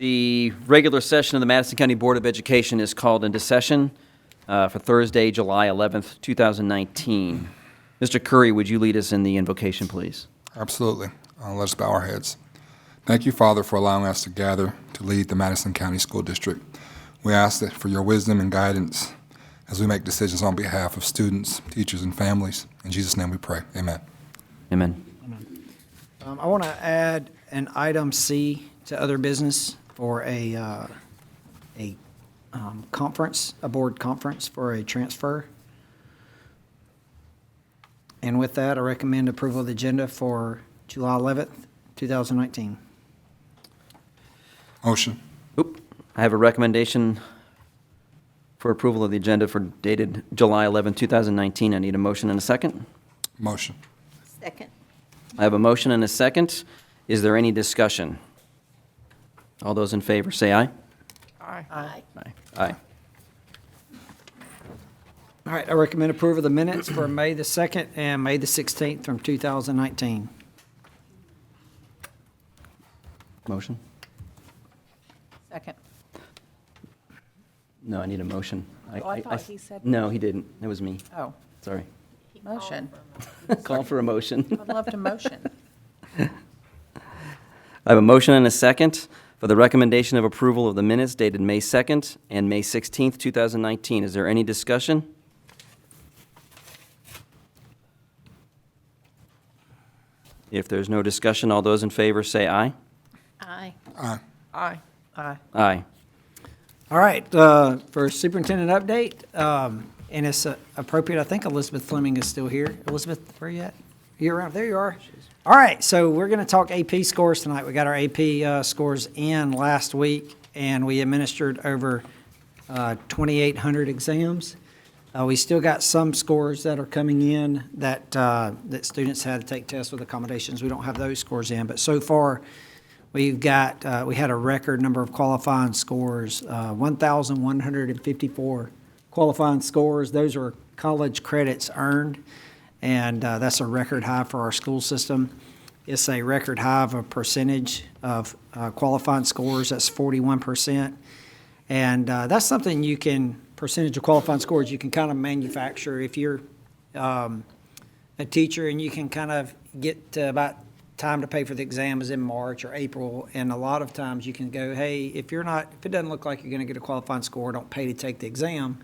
The regular session of the Madison County Board of Education is called into session for Thursday, July 11th, 2019. Mr. Curry, would you lead us in the invocation, please? Absolutely. Let us bow our heads. Thank you, Father, for allowing us to gather to lead the Madison County School District. We ask that for your wisdom and guidance as we make decisions on behalf of students, teachers, and families. In Jesus' name we pray. Amen. Amen. I want to add an item C to other business for a conference, a board conference for a transfer. And with that, I recommend approval of the agenda for July 11th, 2019. Motion. I have a recommendation for approval of the agenda for dated July 11th, 2019. I need a motion and a second. Motion. Second. I have a motion and a second. Is there any discussion? All those in favor say aye. Aye. Aye. Aye. All right, I recommend approval of the minutes for May the 2nd and May the 16th from 2019. Motion? Second. No, I need a motion. Oh, I thought he said No, he didn't. It was me. Oh, Sorry. motion. Call for a motion. I'd love to motion. I have a motion and a second for the recommendation of approval of the minutes dated May 2nd and May 16th, 2019. Is there any discussion? If there's no discussion, all those in favor say aye. Aye. Aye. Aye. Aye. Aye. All right, for superintendent update, and it's appropriate, I think Elizabeth Fleming is still here. Elizabeth, where are you at? You around? There you are. All right, so we're going to talk AP scores tonight. We got our AP scores in last week, and we administered over 2,800 exams. We still got some scores that are coming in that students had to take tests with accommodations. We don't have those scores in, but so far we had a record number of qualifying scores, 1,154 qualifying scores. Those are college credits earned, and that's a record high for our school system. It's a record high of a percentage of qualifying scores. That's 41%. And that's something you can, percentage of qualifying scores, you can kind of manufacture. If you're a teacher and you can kind of get to about time to pay for the exam is in March or April, and a lot of times you can go, hey, if it doesn't look like you're going to get a qualifying score, don't pay to take the exam.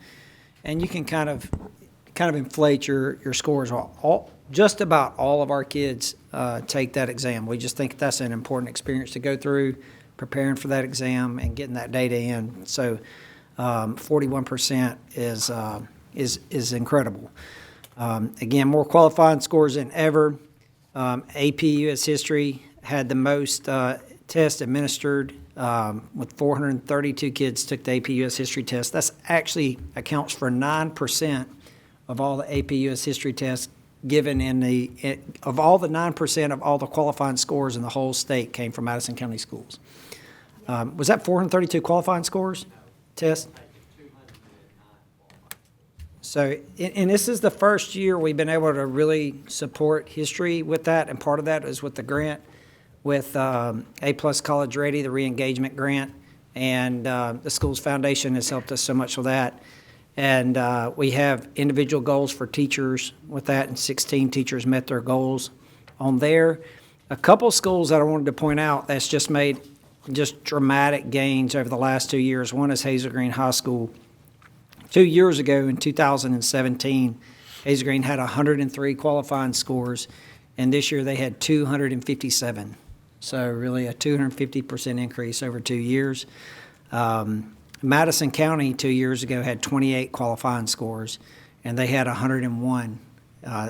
And you can kind of inflate your scores. Just about all of our kids take that exam. We just think that's an important experience to go through, preparing for that exam and getting that data in. So 41% is incredible. Again, more qualifying scores than ever. AP U.S. History had the most tests administered with 432 kids took the AP U.S. History test. That's actually accounts for 9% of all the AP U.S. History tests given of all the 9% of all the qualifying scores in the whole state came from Madison County schools. Was that 432 qualifying scores test? So, and this is the first year we've been able to really support history with that, and part of that is with the grant with A+ College Ready, the re-engagement grant, and the school's foundation has helped us so much with that. And we have individual goals for teachers with that, and 16 teachers met their goals on there. A couple schools that I wanted to point out that's just made just dramatic gains over the last 2 years. One is Hazel Green High School. 2 years ago in 2017, Hazel Green had 103 qualifying scores, and this year they had 257. So really a 250% increase over 2 years. Madison County 2 years ago had 28 qualifying scores, and they had 101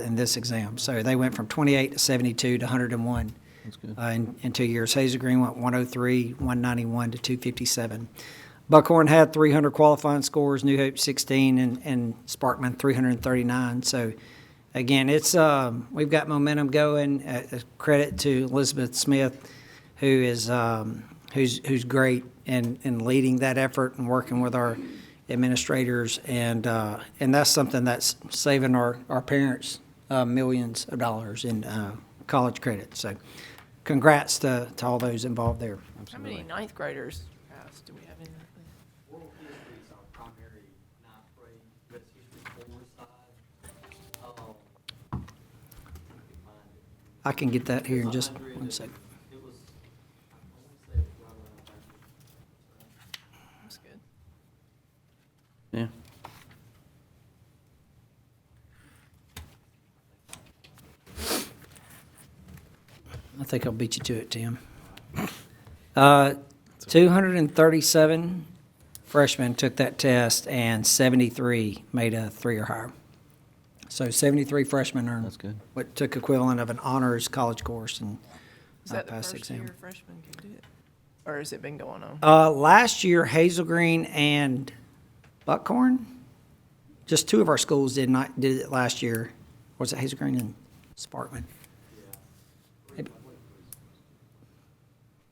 in this exam. So they went from 28 to 72 to 101 in 2 years. Hazel Green went 103, 191 to 257. Buckhorn had 300 qualifying scores, New Hope 16, and Sparkman 339. So, again, it's we've got momentum going. Credit to Elizabeth Smith, who's great in leading that effort and working with our administrators, and that's something that's saving our parents millions of dollars in college credit. So, congrats to all those involved there. How many ninth graders class do we have in that? World history is our primary ninth grade U.S. history 4 side. Let me find it. I can get that here in It's just 100 one second. It was, I want to say it was right around 100. That's good. Yeah. I think I'll beat you to it, Tim. 237 freshmen took that test, and 73 made a 3 or higher. So 73 freshmen earned. That's good. What took equivalent of an honors college course and Is that the passed the first exam. year freshmen can do it? Or has it been going on? Last year, Hazel Green and Buckhorn, just two of our schools did it last year. Was it Hazel Green and Sparkman?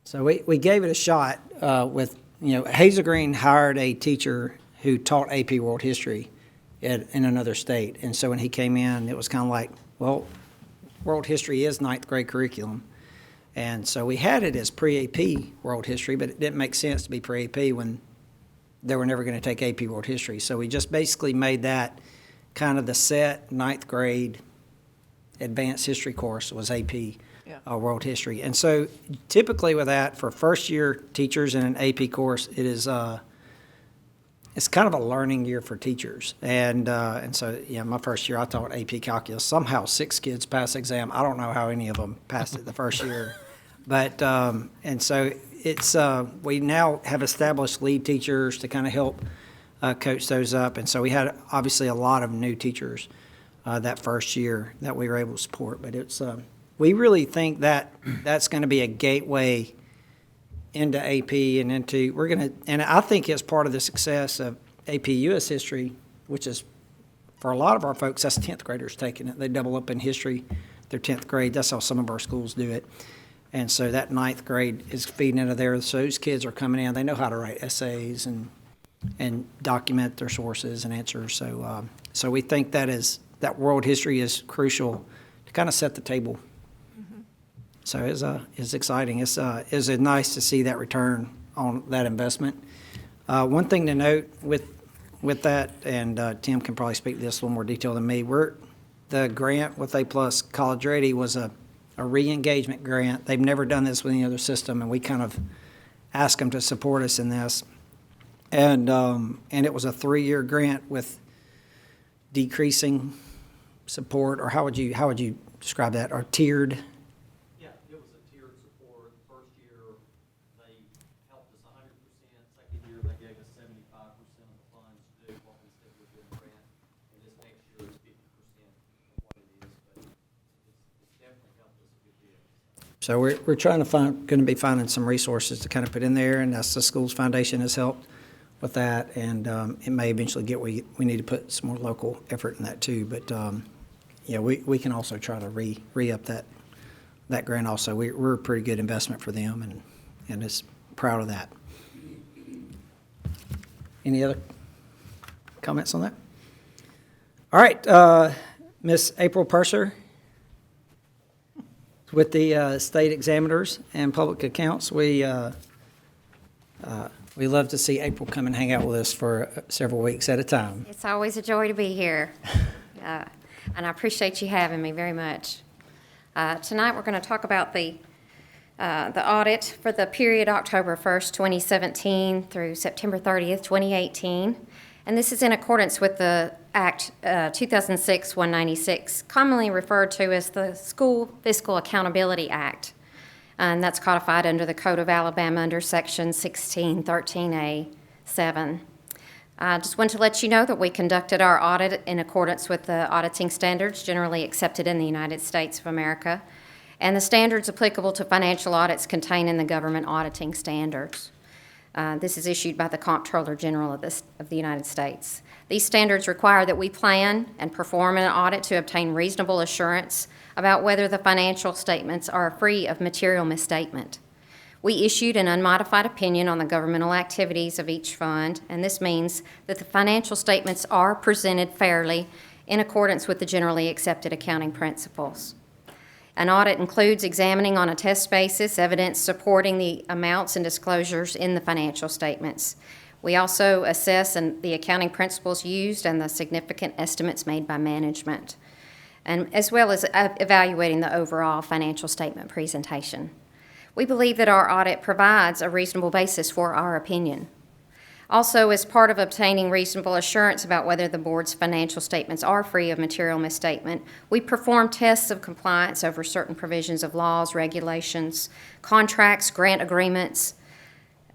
So we gave it a shot with, Hazel Green hired a teacher who taught AP World History in another state. And so when he came in, it was kind of like, well, World History is ninth grade curriculum. And so we had it as pre-AP World History, but it didn't make sense to be pre-AP when they were never going to take AP World History. So we just basically made that kind of the set ninth grade advanced history course was AP World History. And so typically with that, for first-year teachers in an AP course, it is it's kind of a learning year for teachers. And so, my first year I taught AP Calculus. Somehow 6 kids passed the exam. I don't know how any of them passed it the first year. But, and so it's, we now have established lead teachers to kind of help coach those up. And so we had obviously a lot of new teachers that first year that we were able to support. But it's, we really think that that's going to be a gateway into AP and into, and I think it's part of the success of AP US History, which is, for a lot of our folks, that's 10th graders taking it. They double up in history, their 10th grade. That's how some of our schools do it. And so that 9th grade is feeding into there. So those kids are coming in, they know how to write essays and document their sources and answers. So, so we think that world history is crucial to kind of set the table. So it's exciting. It's nice to see that return on that investment. One thing to note with that, and Tim can probably speak to this a little more detail than me, the grant with A+ College Ready was a re-engagement grant. They've never done this with any other system, and we kind of asked them to support us in this. And it was a 3-year grant with decreasing support, or how would you describe that, or tiered? Yeah, it was a tiered support. First year, they helped us 100%. Second year, they gave us 75% of the funds to do what we said we'd do in the grant. And this next year is 50% of what it is, but it's definitely helped us a good deal. So we're trying to going to be finding some resources to kind of put in there, and that's the Schools Foundation has helped with that, and it may eventually get, we need to put some more local effort in that too, but we can also try to re-up that grant also. We're a pretty good investment for them, and is proud of that. Any other comments on that? All right, Miss April Purser with the state examiners and public accounts. We love to see April come and hang out with us for several weeks at a time. It's always a joy to be here, and I appreciate you having me very much. Tonight, we're going to talk about the audit for the period October 1st, 2017 through September 30th, 2018, and this is in accordance with the Act 2006-196, commonly referred to as the School Fiscal Accountability Act. And that's codified under the Code of Alabama under Section 1613A-7. I just want to let you know that we conducted our audit in accordance with the auditing standards generally accepted in the United States of America, and the standards applicable to financial audits contained in the government auditing standards. This is issued by the Comptroller General of the United States. These standards require that we plan and perform an audit to obtain reasonable assurance about whether the financial statements are free of material misstatement. We issued an unmodified opinion on the governmental activities of each fund, and this means that the financial statements are presented fairly in accordance with the generally accepted accounting principles. An audit includes examining on a test basis evidence supporting the amounts and disclosures in the financial statements. We also assess the accounting principles used and the significant estimates made by management, and as well as evaluating the overall financial statement presentation. We believe that our audit provides a reasonable basis for our opinion. Also, as part of obtaining reasonable assurance about whether the board's financial statements are free of material misstatement, we perform tests of compliance over certain provisions of laws, regulations, contracts, grant agreements,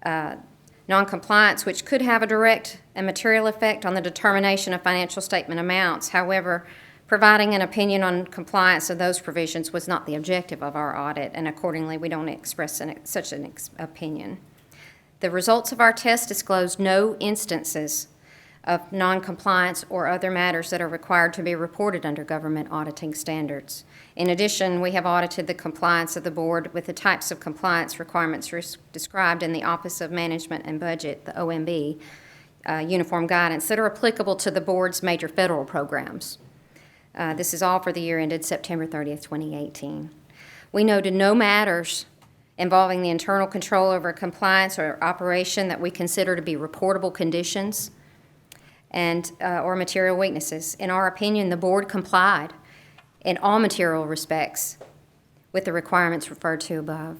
non-compliance, which could have a direct and material effect on the determination of financial statement amounts. However, providing an opinion on compliance of those provisions was not the objective of our audit, and accordingly, we don't express such an opinion. The results of our test disclosed no instances of non-compliance or other matters that are required to be reported under government auditing standards. In addition, we have audited the compliance of the board with the types of compliance requirements described in the Office of Management and Budget, the OMB, uniform guidance that are applicable to the board's major federal programs. This is all for the year ended September 30th, 2018. We noted no matters involving the internal control over compliance or operation that we consider to be reportable conditions and or material weaknesses. In our opinion, the board complied in all material respects with the requirements referred to above.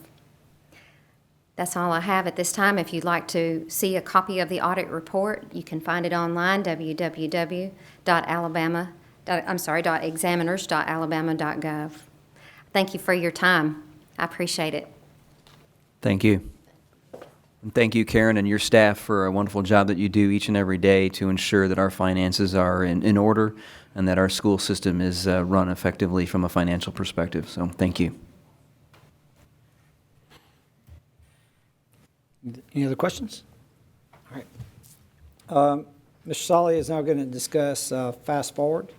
That's all I have at this time. If you'd like to see a copy of the audit report, you can find it online, www.examiners.alabama.gov. Thank you for your time. I appreciate it. Thank you. And thank you, Karen, and your staff for a wonderful job that you do each and every day to ensure that our finances are in order and that our school system is run effectively from a financial perspective. So thank you. Any other questions? All right. Mr. Solly is now going to discuss Fast Forward.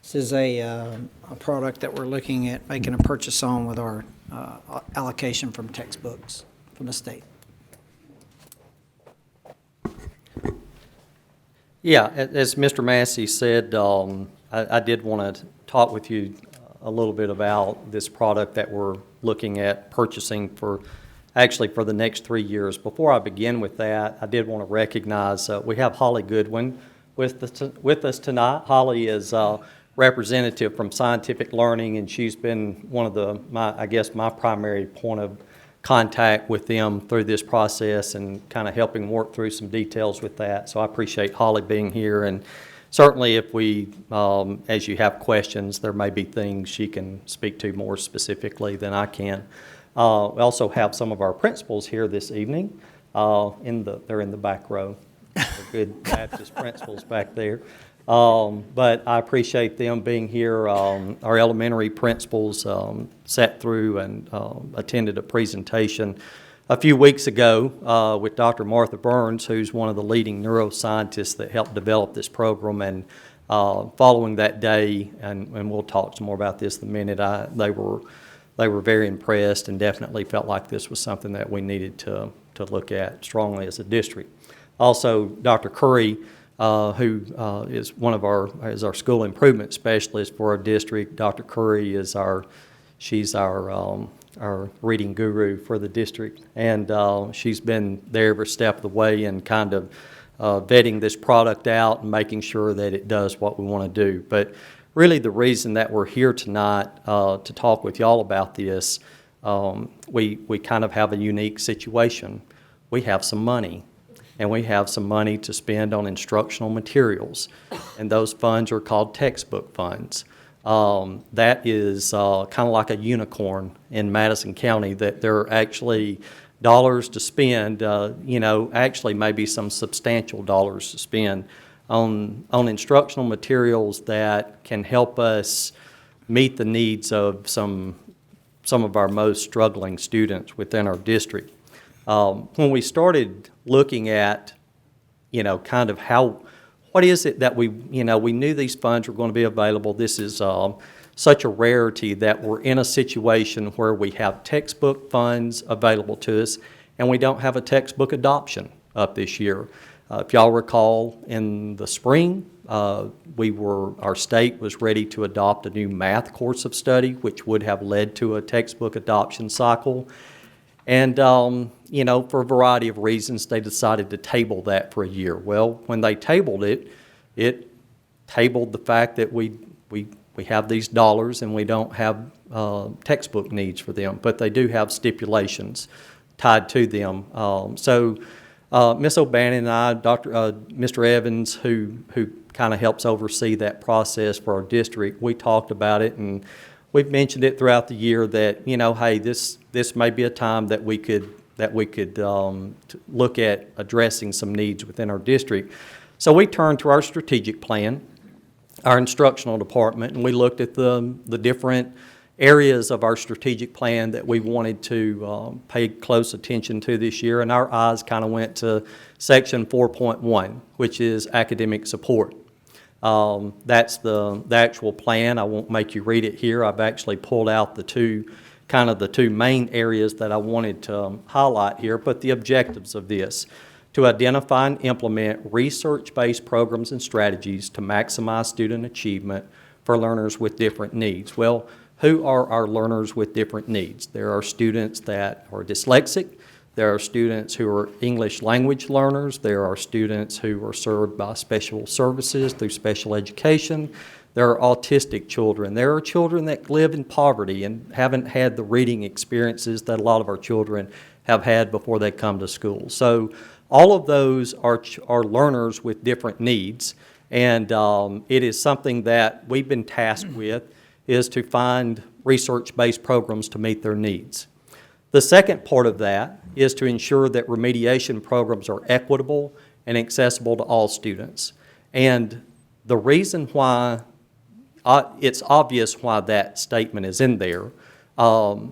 This is a product that we're looking at making a purchase on with our allocation from textbooks from the state. Yeah, as Mr. Massey said, I did want to talk with you a little bit about this product that we're looking at purchasing for the next 3 years. Before I begin with that, I did want to recognize we have Holly Goodwin with us tonight. Holly is representative from Scientific Learning, and she's been one of my primary point of contact with them through this process and kind of helping work through some details with that. So I appreciate Holly being here, and certainly if as you have questions, there may be things she can speak to more specifically than I can. We also have some of our principals here this evening. They're in the back row. They're good Baptist principals back there. But I appreciate them being here. Our elementary principals sat through and attended a presentation a few weeks ago with Dr. Martha Burns, who's one of the leading neuroscientists that helped develop this program. And following that day, and we'll talk some more about this in a minute, they were very impressed and definitely felt like this was something that we needed to look at strongly as a district. Also, Dr. Curry, who is our school improvement specialist for our district. Dr. Curry is she's our reading guru for the district, and she's been there every step of the way and kind of vetting this product out and making sure that it does what we want to do. But really, the reason that we're here tonight to talk with y'all about this, we kind of have a unique situation. We have some money. And we have some money to spend on instructional materials, and those funds are called textbook funds. That is kind of like a unicorn in Madison County, that there are actually dollars to spend, actually maybe some substantial dollars to spend on instructional materials that can help us meet the needs of some of our most struggling students within our district. When we started looking at, kind of what is it that we knew these funds were going to be available. This is such a rarity that we're in a situation where we have textbook funds available to us, and we don't have a textbook adoption up this year. If y'all recall, in the spring, our state was ready to adopt a new math course of study, which would have led to a textbook adoption cycle. And, for a variety of reasons, they decided to table that for a year. Well, when they tabled it, it tabled the fact that we have these dollars and we don't have textbook needs for them, but they do have stipulations tied to them. Ms. O'Bannon and I, Mr. Evans, who kind of helps oversee that process for our district, we talked about it, and we've mentioned it throughout the year that, hey, this may be a time that we could look at addressing some needs within our district. So we turned to our strategic plan, our instructional department, and we looked at the different areas of our strategic plan that we wanted to pay close attention to this year, and our eyes kind of went to section 4.1, which is academic support. That's the actual plan. I won't make you read it here. I've actually pulled out the two main areas that I wanted to highlight here, but the objectives of this: to identify and implement research-based programs and strategies to maximize student achievement for learners with different needs. Well, who are our learners with different needs? There are students that are dyslexic. There are students who are English language learners. There are students who are served by special services through special education. There are autistic children. There are children that live in poverty and haven't had the reading experiences that a lot of our children have had before they come to school. So all of those are learners with different needs, and it is something that we've been tasked with, is to find research-based programs to meet their needs. The second part of that is to ensure that remediation programs are equitable and accessible to all students. And the reason why, it's obvious why that statement is in there. The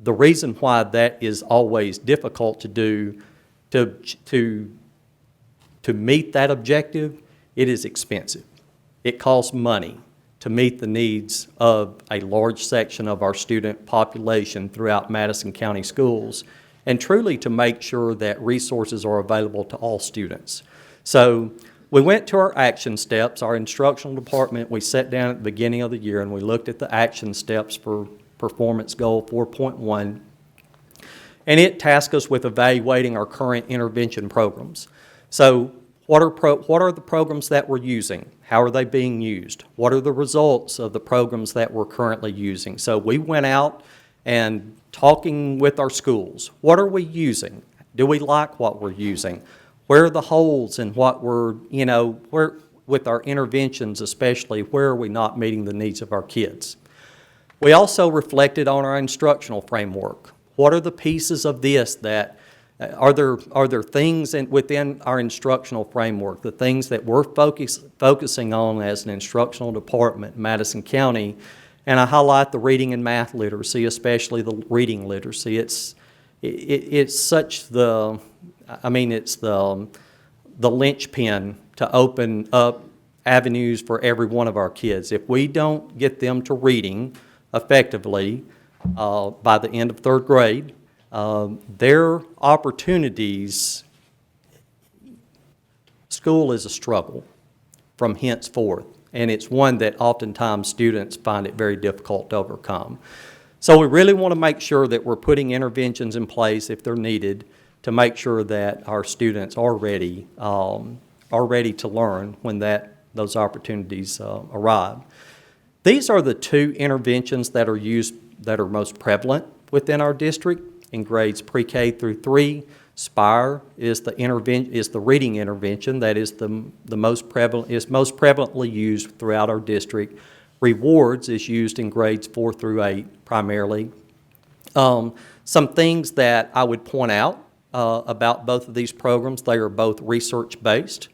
reason why that is always difficult to do, to meet that objective, it is expensive. It costs money to meet the needs of a large section of our student population throughout Madison County schools, and truly to make sure that resources are available to all students. So we went to our action steps. Our instructional department, we sat down at the beginning of the year and we looked at the action steps for performance goal 4.1, and it tasked us with evaluating our current intervention programs. So what are the programs that we're using? How are they being used? What are the results of the programs that we're currently using? So we went out and talking with our schools. What are we using? Do we like what we're using? Where are the holes in what we're, where, with our interventions especially, where are we not meeting the needs of our kids? We also reflected on our instructional framework. What are the pieces of this that are there things within our instructional framework, the things that we're focusing on as an instructional department in Madison County? And I highlight the reading and math literacy, especially the reading literacy. It's such the, it's the linchpin to open up avenues for every one of our kids. If we don't get them to reading effectively by the end of third grade, their opportunities, school is a struggle from henceforth, and it's one that oftentimes students find it very difficult to overcome. So we really want to make sure that we're putting interventions in place if they're needed to make sure that our students are ready to learn when those opportunities arrive. These are the two interventions that are used that are most prevalent within our district. In grades pre-K through 3, SPIRE is the reading intervention that is most prevalently used throughout our district. Rewards is used in grades 4 through 8 primarily. Some things that I would point out about both of these programs: they are both research-based.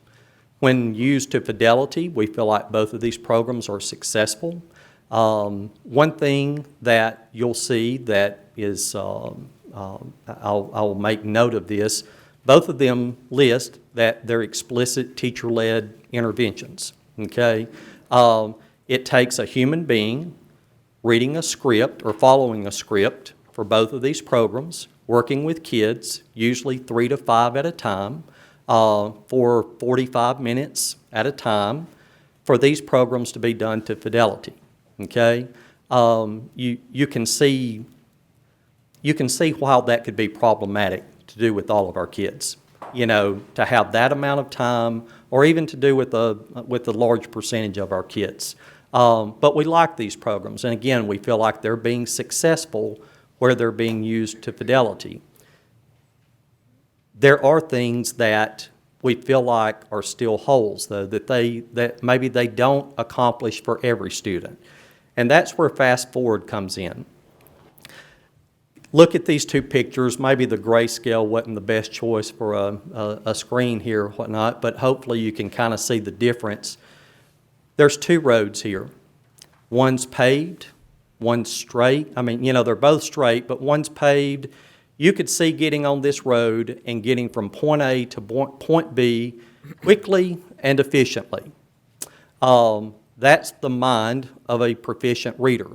When used to fidelity, we feel like both of these programs are successful. One thing that you'll see that is I'll make note of this. Both of them list that they're explicit teacher-led interventions, okay? It takes a human being reading a script or following a script for both of these programs, working with kids, usually 3 to 5 at a time, for 45 minutes at a time for these programs to be done to fidelity, okay? You can see how that could be problematic to do with all of our kids, you know, to have that amount of time, or even to do with a large percentage of our kids. But we like these programs, and again, we feel like they're being successful where they're being used to fidelity. There are things that we feel like are still holes, though, that maybe they don't accomplish for every student. And that's where Fast Forward comes in. Look at these two pictures. Maybe the grayscale wasn't the best choice for a screen here or whatnot, but hopefully you can kind of see the difference. There's two roads here. One's paved, one's straight. I mean, you know, they're both straight, but one's paved. You could see getting on this road and getting from point A to point B quickly and efficiently. That's the mind of a proficient reader.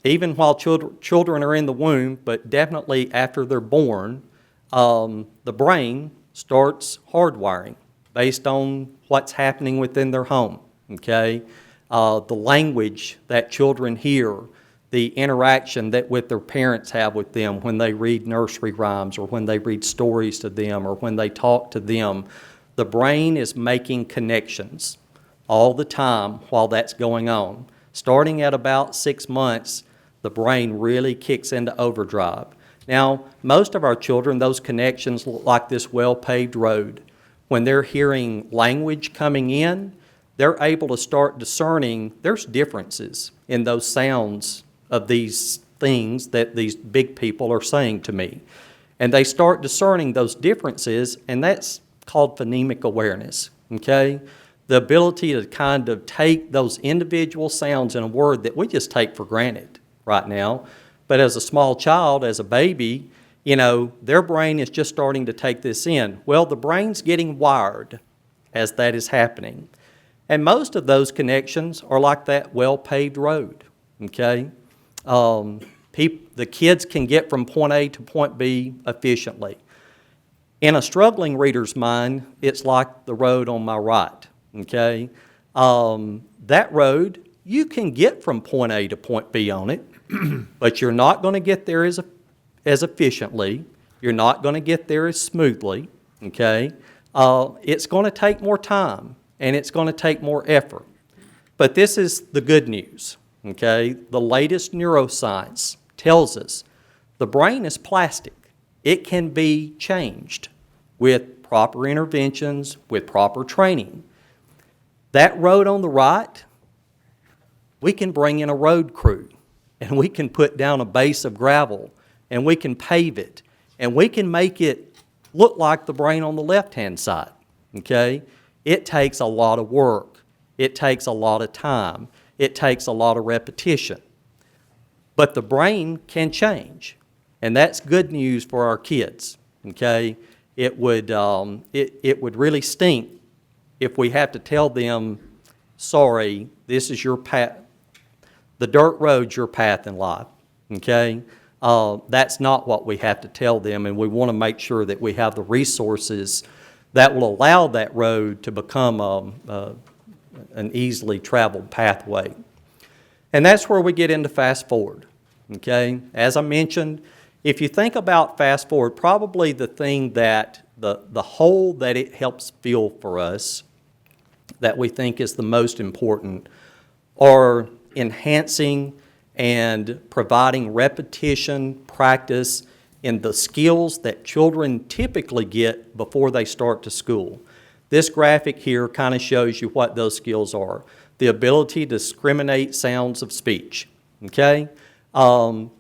Even while children are in the womb, but definitely after they're born, the brain starts hardwiring based on what's happening within their home, okay? The language that children hear, the interaction that with their parents have with them when they read nursery rhymes or when they read stories to them or when they talk to them, the brain is making connections all the time while that's going on. Starting at about 6 months, the brain really kicks into overdrive. Now, most of our children, those connections look like this well-paved road. When they're hearing language coming in, they're able to start discerning there's differences in those sounds of these things that these big people are saying to me. And they start discerning those differences, and that's called phonemic awareness, okay? The ability to kind of take those individual sounds in a word that we just take for granted right now. But as a small child, as a baby, you know, their brain is just starting to take this in. Well, the brain's getting wired as that is happening. And most of those connections are like that well-paved road, okay? The kids can get from point A to point B efficiently. In a struggling reader's mind, it's like the road on my right, okay? That road, you can get from point A to point B on it, but you're not going to get there as efficiently. You're not going to get there as smoothly, okay? It's going to take more time, and it's going to take more effort. But this is the good news, okay? The latest neuroscience tells us the brain is plastic. It can be changed with proper interventions, with proper training. That road on the right, we can bring in a road crew, and we can put down a base of gravel, and we can pave it, and we can make it look like the brain on the left-hand side, okay? It takes a lot of work. It takes a lot of time. It takes a lot of repetition. But the brain can change, and that's good news for our kids, okay? It would really stink if we have to tell them, sorry, this is your path. The dirt road's your path in life, okay? That's not what we have to tell them, and we want to make sure that we have the resources that will allow that road to become an easily traveled pathway. And that's where we get into Fast Forward, okay? As I mentioned, if you think about Fast Forward, probably the thing that, the hole that it helps fill for us that we think is the most important are enhancing and providing repetition, practice in the skills that children typically get before they start to school. This graphic here kind of shows you what those skills are. The ability to discriminate sounds of speech, okay? To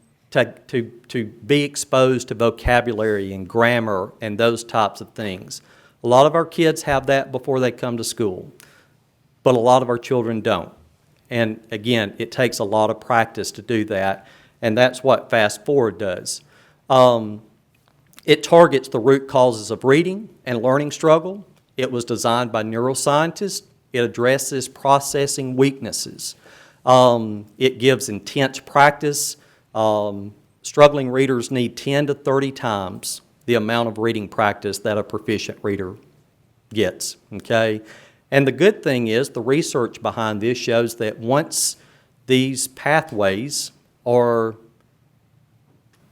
be exposed to vocabulary and grammar and those types of things. A lot of our kids have that before they come to school, but a lot of our children don't. And again, it takes a lot of practice to do that, and that's what Fast Forward does. It targets the root causes of reading and learning struggle. It was designed by neuroscientists. It addresses processing weaknesses. It gives intense practice. Struggling readers need 10 to 30 times the amount of reading practice that a proficient reader gets, okay? And the good thing is the research behind this shows that once these pathways are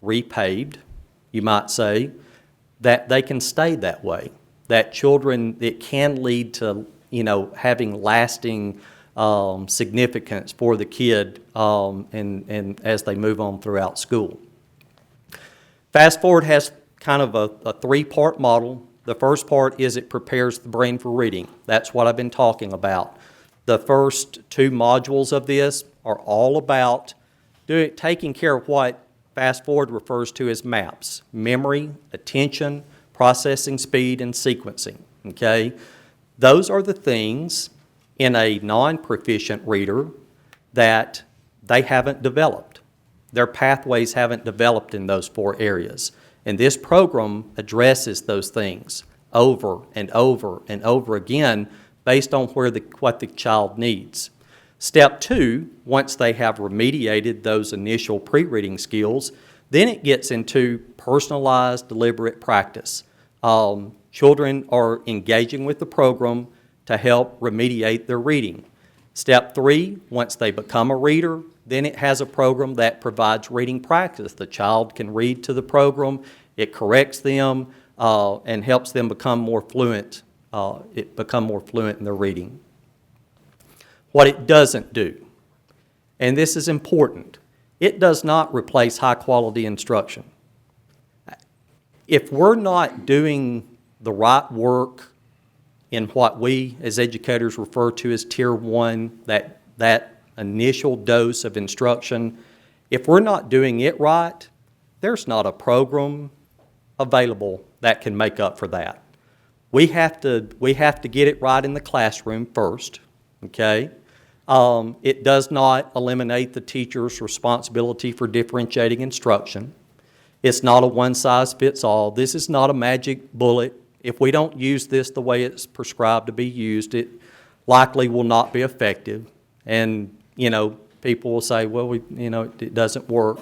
repaved, you might say, that they can stay that way. That children, it can lead to, having lasting significance for the kid and as they move on throughout school. Fast Forward has kind of a three-part model. The first part is it prepares the brain for reading. That's what I've been talking about. The first two modules of this are all about taking care of what Fast Forward refers to as MAPS: memory, attention, processing speed, and sequencing, okay? Those are the things in a non-proficient reader that they haven't developed. Their pathways haven't developed in those four areas. And this program addresses those things over and over and over again based on what the child needs. Step two, once they have remediated those initial pre-reading skills, then it gets into personalized, deliberate practice. Children are engaging with the program to help remediate their reading. Step three, once they become a reader, then it has a program that provides reading practice. The child can read to the program, it corrects them, and helps them become more fluent in their reading. What it doesn't do, and this is important, it does not replace high-quality instruction. If we're not doing the right work in what we as educators refer to as Tier 1, that initial dose of instruction, if we're not doing it right, there's not a program available that can make up for that. We have to get it right in the classroom first, okay? It does not eliminate the teacher's responsibility for differentiating instruction. It's not a one-size-fits-all. This is not a magic bullet. If we don't use this the way it's prescribed to be used, it likely will not be effective. And, people will say, well, it doesn't work.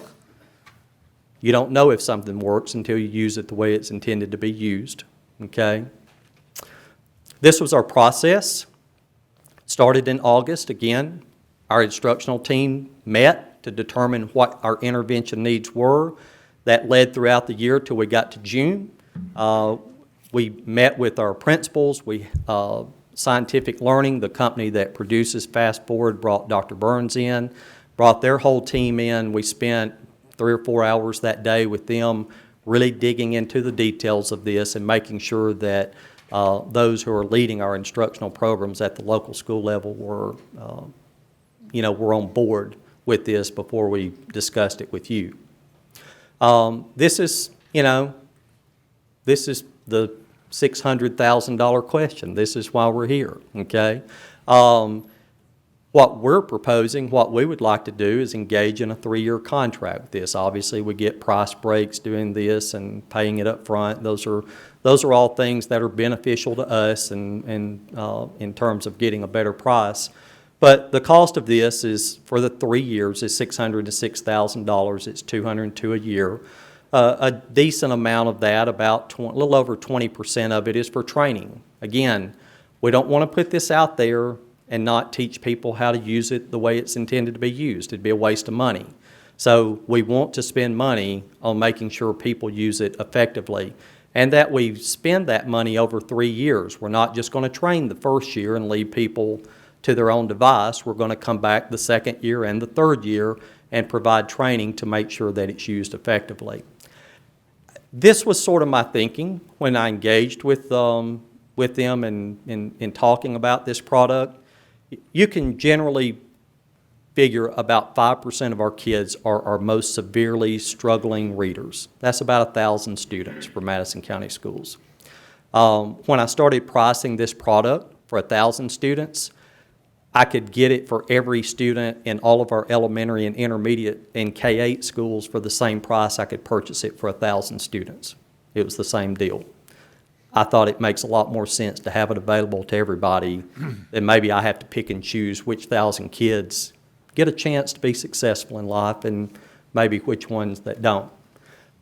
You don't know if something works until you use it the way it's intended to be used, okay? This was our process. Started in August. Again, our instructional team met to determine what our intervention needs were. That led throughout the year till we got to June. We met with our principals. Scientific Learning, the company that produces Fast Forward, brought Dr. Burns in, brought their whole team in. We spent 3 or 4 hours that day with them really digging into the details of this and making sure that those who are leading our instructional programs at the local school level were on board with this before we discussed it with you. This is the $600,000 question. This is why we're here, okay? What we're proposing, what we would like to do is engage in a 3-year contract with this. Obviously, we get price breaks doing this and paying it up front. Those are all things that are beneficial to us and in terms of getting a better price. But the cost of this is, for the 3 years, is $606,000. It's $202 a year. A decent amount of that, a little over 20% of it, is for training. Again, we don't want to put this out there and not teach people how to use it the way it's intended to be used. It'd be a waste of money. So we want to spend money on making sure people use it effectively, and that we spend that money over 3 years. We're not just going to train the first year and leave people to their own device. We're going to come back the second year and the third year and provide training to make sure that it's used effectively. This was sort of my thinking when I engaged with them in talking about this product. You can generally figure about 5% of our kids are our most severely struggling readers. That's about 1,000 students for Madison County Schools. When I started pricing this product for 1,000 students, I could get it for every student in all of our elementary and intermediate and K-8 schools for the same price I could purchase it for 1,000 students. It was the same deal. I thought it makes a lot more sense to have it available to everybody than maybe I have to pick and choose which 1,000 kids get a chance to be successful in life and maybe which ones that don't.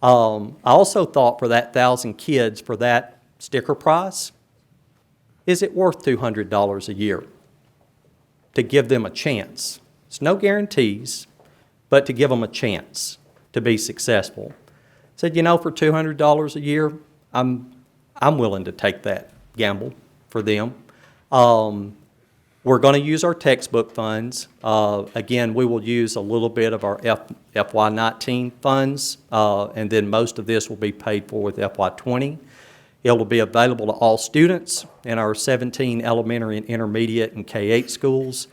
I also thought for that 1,000 kids, for that sticker price, is it worth $200 a year to give them a chance? It's no guarantees, but to give them a chance to be successful. Said, you know, for $200 a year, I'm willing to take that gamble for them. We're going to use our textbook funds. Again, we will use a little bit of our FY19 funds, and then most of this will be paid for with FY20. It will be available to all students in our 17 elementary and intermediate and K-8 schools.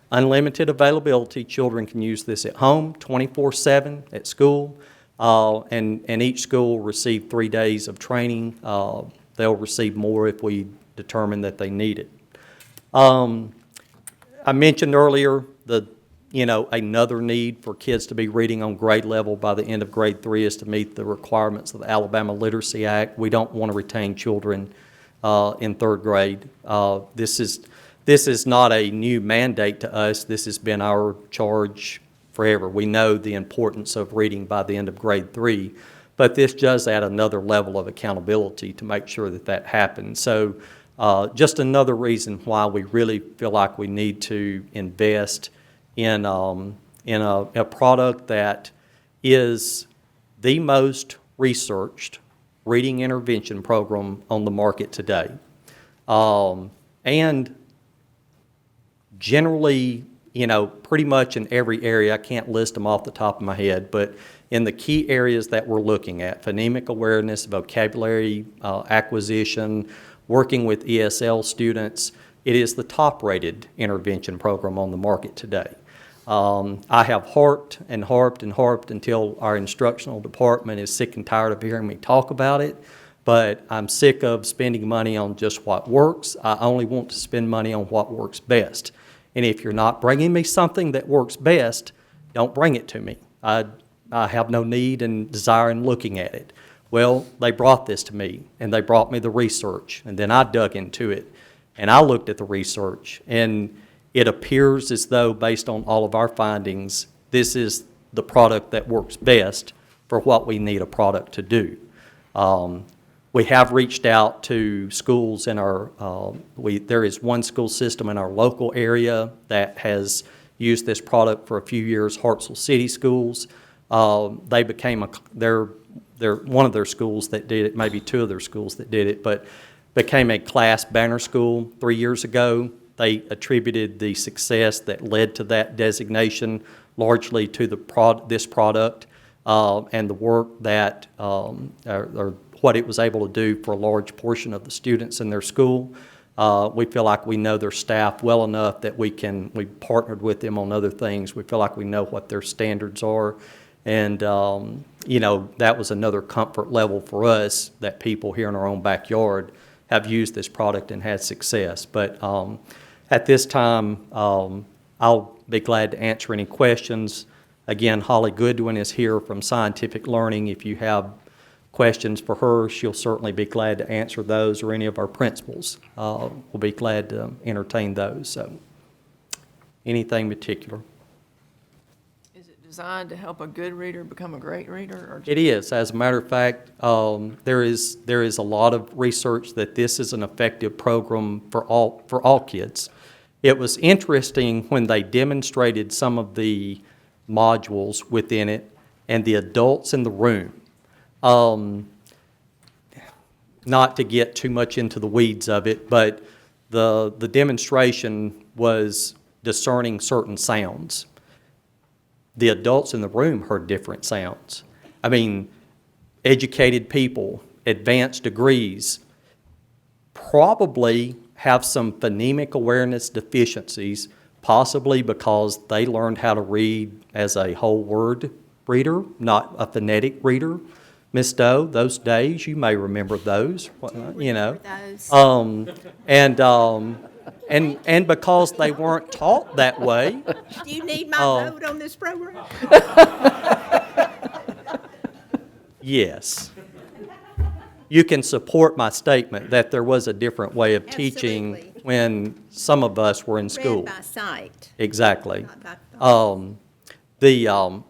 Unlimited availability. Children can use this at home, 24/7 at school, and each school will receive 3 days of training. They'll receive more if we determine that they need it. I mentioned earlier another need for kids to be reading on grade level by the end of grade 3 is to meet the requirements of the Alabama Literacy Act. We don't want to retain children in 3rd grade. This is not a new mandate to us. This has been our charge forever. We know the importance of reading by the end of grade 3, but this does add another level of accountability to make sure that that happens. So just another reason why we really feel like we need to invest in a product that is the most researched reading intervention program on the market today. And generally, pretty much in every area, I can't list them off the top of my head, but in the key areas that we're looking at, phonemic awareness, vocabulary acquisition, working with ESL students, it is the top-rated intervention program on the market today. I have harped and harped and harped until our instructional department is sick and tired of hearing me talk about it, but I'm sick of spending money on just what works. I only want to spend money on what works best. And if you're not bringing me something that works best, don't bring it to me. I have no need and desire in looking at it. Well, they brought this to me, and they brought me the research, and then I dug into it, and I looked at the research, and it appears as though, based on all of our findings, this is the product that works best for what we need a product to do. We have reached out to schools in our, there is one school system in our local area that has used this product for a few years, Hartselle City Schools. They became they're one of their schools that did it, maybe 2 of their schools that did it, but became a class banner school 3 years ago. They attributed the success that led to that designation largely to this product and the work that, or what it was able to do for a large portion of the students in their school. We feel like we know their staff well enough that we partnered with them on other things. We feel like we know what their standards are. And, that was another comfort level for us that people here in our own backyard have used this product and had success. But at this time, I'll be glad to answer any questions. Again, Holly Goodwin is here from Scientific Learning. If you have questions for her, she'll certainly be glad to answer those, or any of our principals will be glad to entertain those. So, anything particular? Is it designed to help a good reader become a great reader? Or It is. As a matter of fact, there is a lot of research that this is an effective program for all kids. It was interesting when they demonstrated some of the modules within it and the adults in the room. Not to get too much into the weeds of it, but the demonstration was discerning certain sounds. The adults in the room heard different sounds. I mean, educated people, advanced degrees, probably have some phonemic awareness deficiencies, possibly because they learned how to read as a whole word reader, not a phonetic reader. Miss Doe, those days, you may remember those, and because they weren't taught that way. Do you need my vote on this program? Yes. You can support my statement that there was a different way of teaching Absolutely. when some of us were in school. Read by sight. Exactly. Not by thought.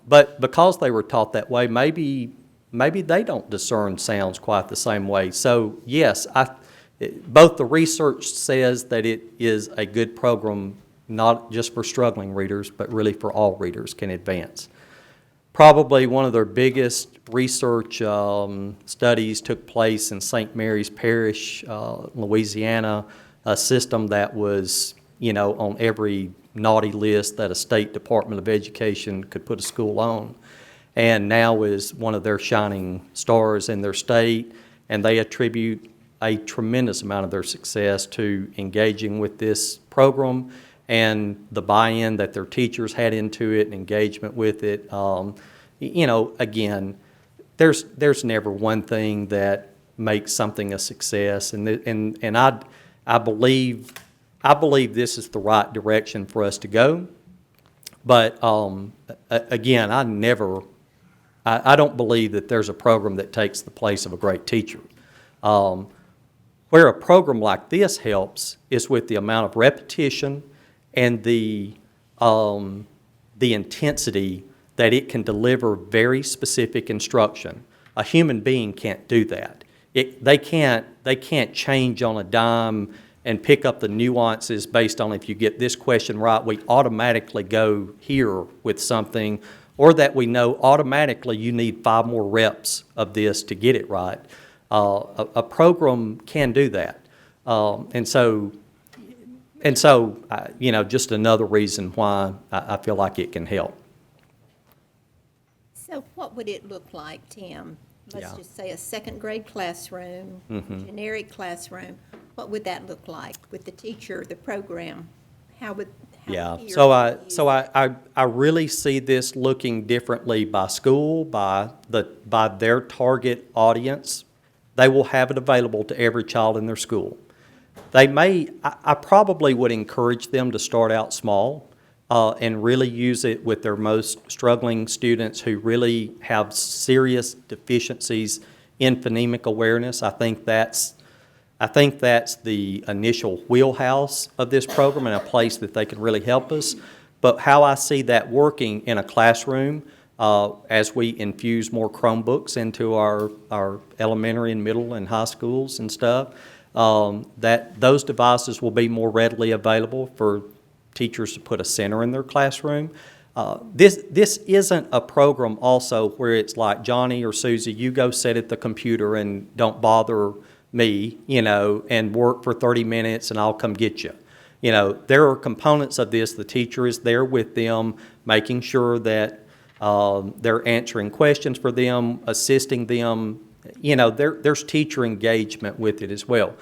But because they were taught that way, maybe maybe they don't discern sounds quite the same way. So yes, both the research says that it is a good program, not just for struggling readers, but really for all readers can advance. Probably one of their biggest research studies took place in St. Mary's Parish, Louisiana, a system that was, on every naughty list that a state Department of Education could put a school on, and now is one of their shining stars in their state, and they attribute a tremendous amount of their success to engaging with this program and the buy-in that their teachers had into it and engagement with it. Again, there's never one thing that makes something a success, and I believe this is the right direction for us to go. But again, I don't believe that there's a program that takes the place of a great teacher. Where a program like this helps is with the amount of repetition and the intensity that it can deliver very specific instruction. A human being can't do that. They can't change on a dime and pick up the nuances based on if you get this question right, we automatically go here with something, or that we know automatically you need 5 more reps of this to get it right. A program can do that. And so, just another reason why I feel like it can help. So what would it look like, Tim? Let's Yeah. just say a second grade classroom, generic classroom. What would that look like with the teacher, the program? How would Yeah, he or so she use it? I really see this looking differently by school, by their target audience. They will have it available to every child in their school. I probably would encourage them to start out small and really use it with their most struggling students who really have serious deficiencies in phonemic awareness. I think that's the initial wheelhouse of this program and a place that they can really help us. But how I see that working in a classroom as we infuse more Chromebooks into our elementary and middle and high schools and stuff, that those devices will be more readily available for teachers to put a center in their classroom. This isn't a program also where it's like, Johnny or Susie, you go sit at the computer and don't bother me, and work for 30 minutes and I'll come get you. There are components of this. The teacher is there with them, making sure that they're answering questions for them, assisting them. There's teacher engagement with it as well.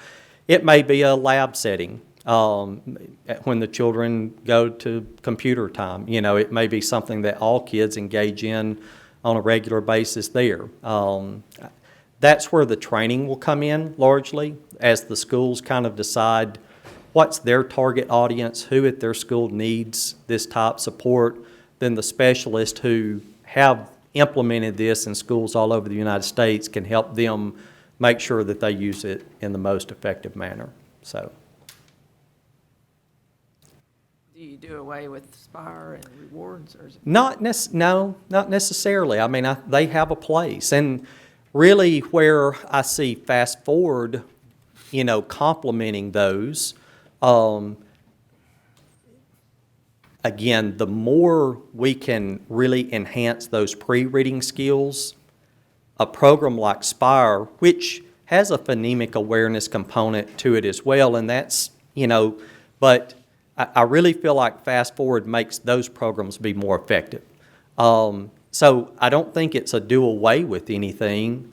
It may be a lab setting when the children go to computer time. It may be something that all kids engage in on a regular basis there. That's where the training will come in largely, as the schools kind of decide what's their target audience, who at their school needs this type of support. Then the specialists who have implemented this in schools all over the United States can help them make sure that they use it in the most effective manner. So, Do you do away with Spire and rewards, or is it? not necessarily. I mean, they have a place, and really where I see Fast Forward, complementing those. Again, the more we can really enhance those pre-reading skills, a program like Spire, which has a phonemic awareness component to it as well, and that's, but I really feel like Fast Forward makes those programs be more effective. So I don't think it's a do away with anything.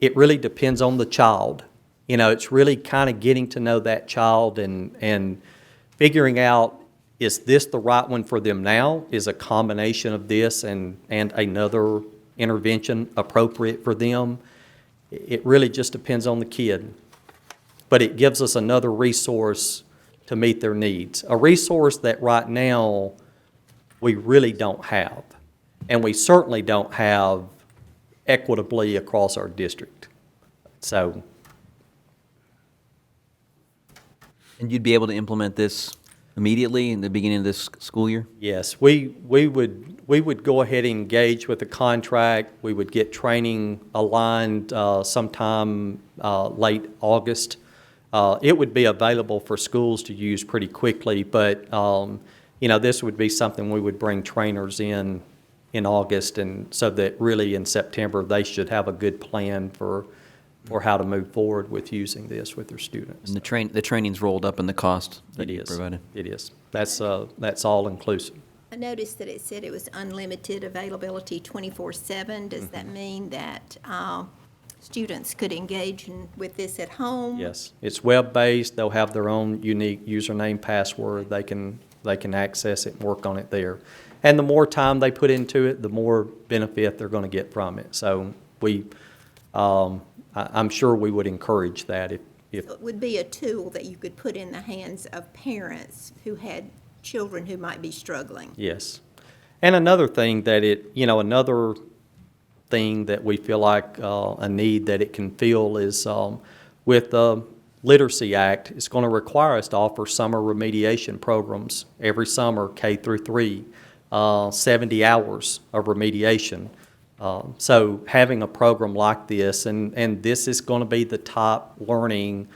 It really depends on the child. It's really kind of getting to know that child and figuring out, is this the right one for them now? Is a combination of this and another intervention appropriate for them? It really just depends on the kid. But it gives us another resource to meet their needs. A resource that right now we really don't have. And we certainly don't have equitably across our district. So. And you'd be able to implement this immediately in the beginning of this school year? Yes, we would go ahead and engage with the contract. We would get training aligned sometime late August. It would be available for schools to use pretty quickly, but, this would be something we would bring trainers in August, and so that really in September, they should have a good plan for how to move forward with using this with their students. And the training's rolled up in the cost that It you is. provided? It is. That's all inclusive. I noticed that it said it was unlimited availability 24/7. Does that mean that students could engage with this at home? Yes, it's web-based. They'll have their own unique username, password. They can access it and work on it there. And the more time they put into it, the more benefit they're going to get from it. So I'm sure we would encourage that if So it would be a tool that you could put in the hands of parents who had children who might be struggling. yes. And another thing another thing that we feel like a need that it can fill is with the Literacy Act, it's going to require us to offer summer remediation programs every summer, K through 3, 70 hours of remediation. So having a program like this, and this is going to be the top learning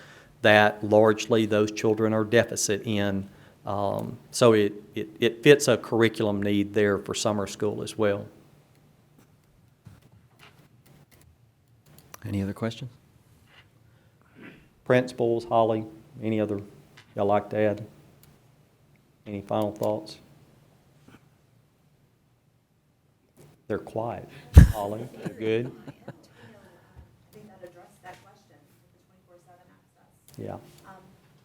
that largely those children are deficit in. So it fits a curriculum need there for summer school as well. Any other questions? Principals, Holly, any other y'all like to add? Any final thoughts? They're quiet. Holly, you good? I think that addressed that question, the 24/7 access. Yeah.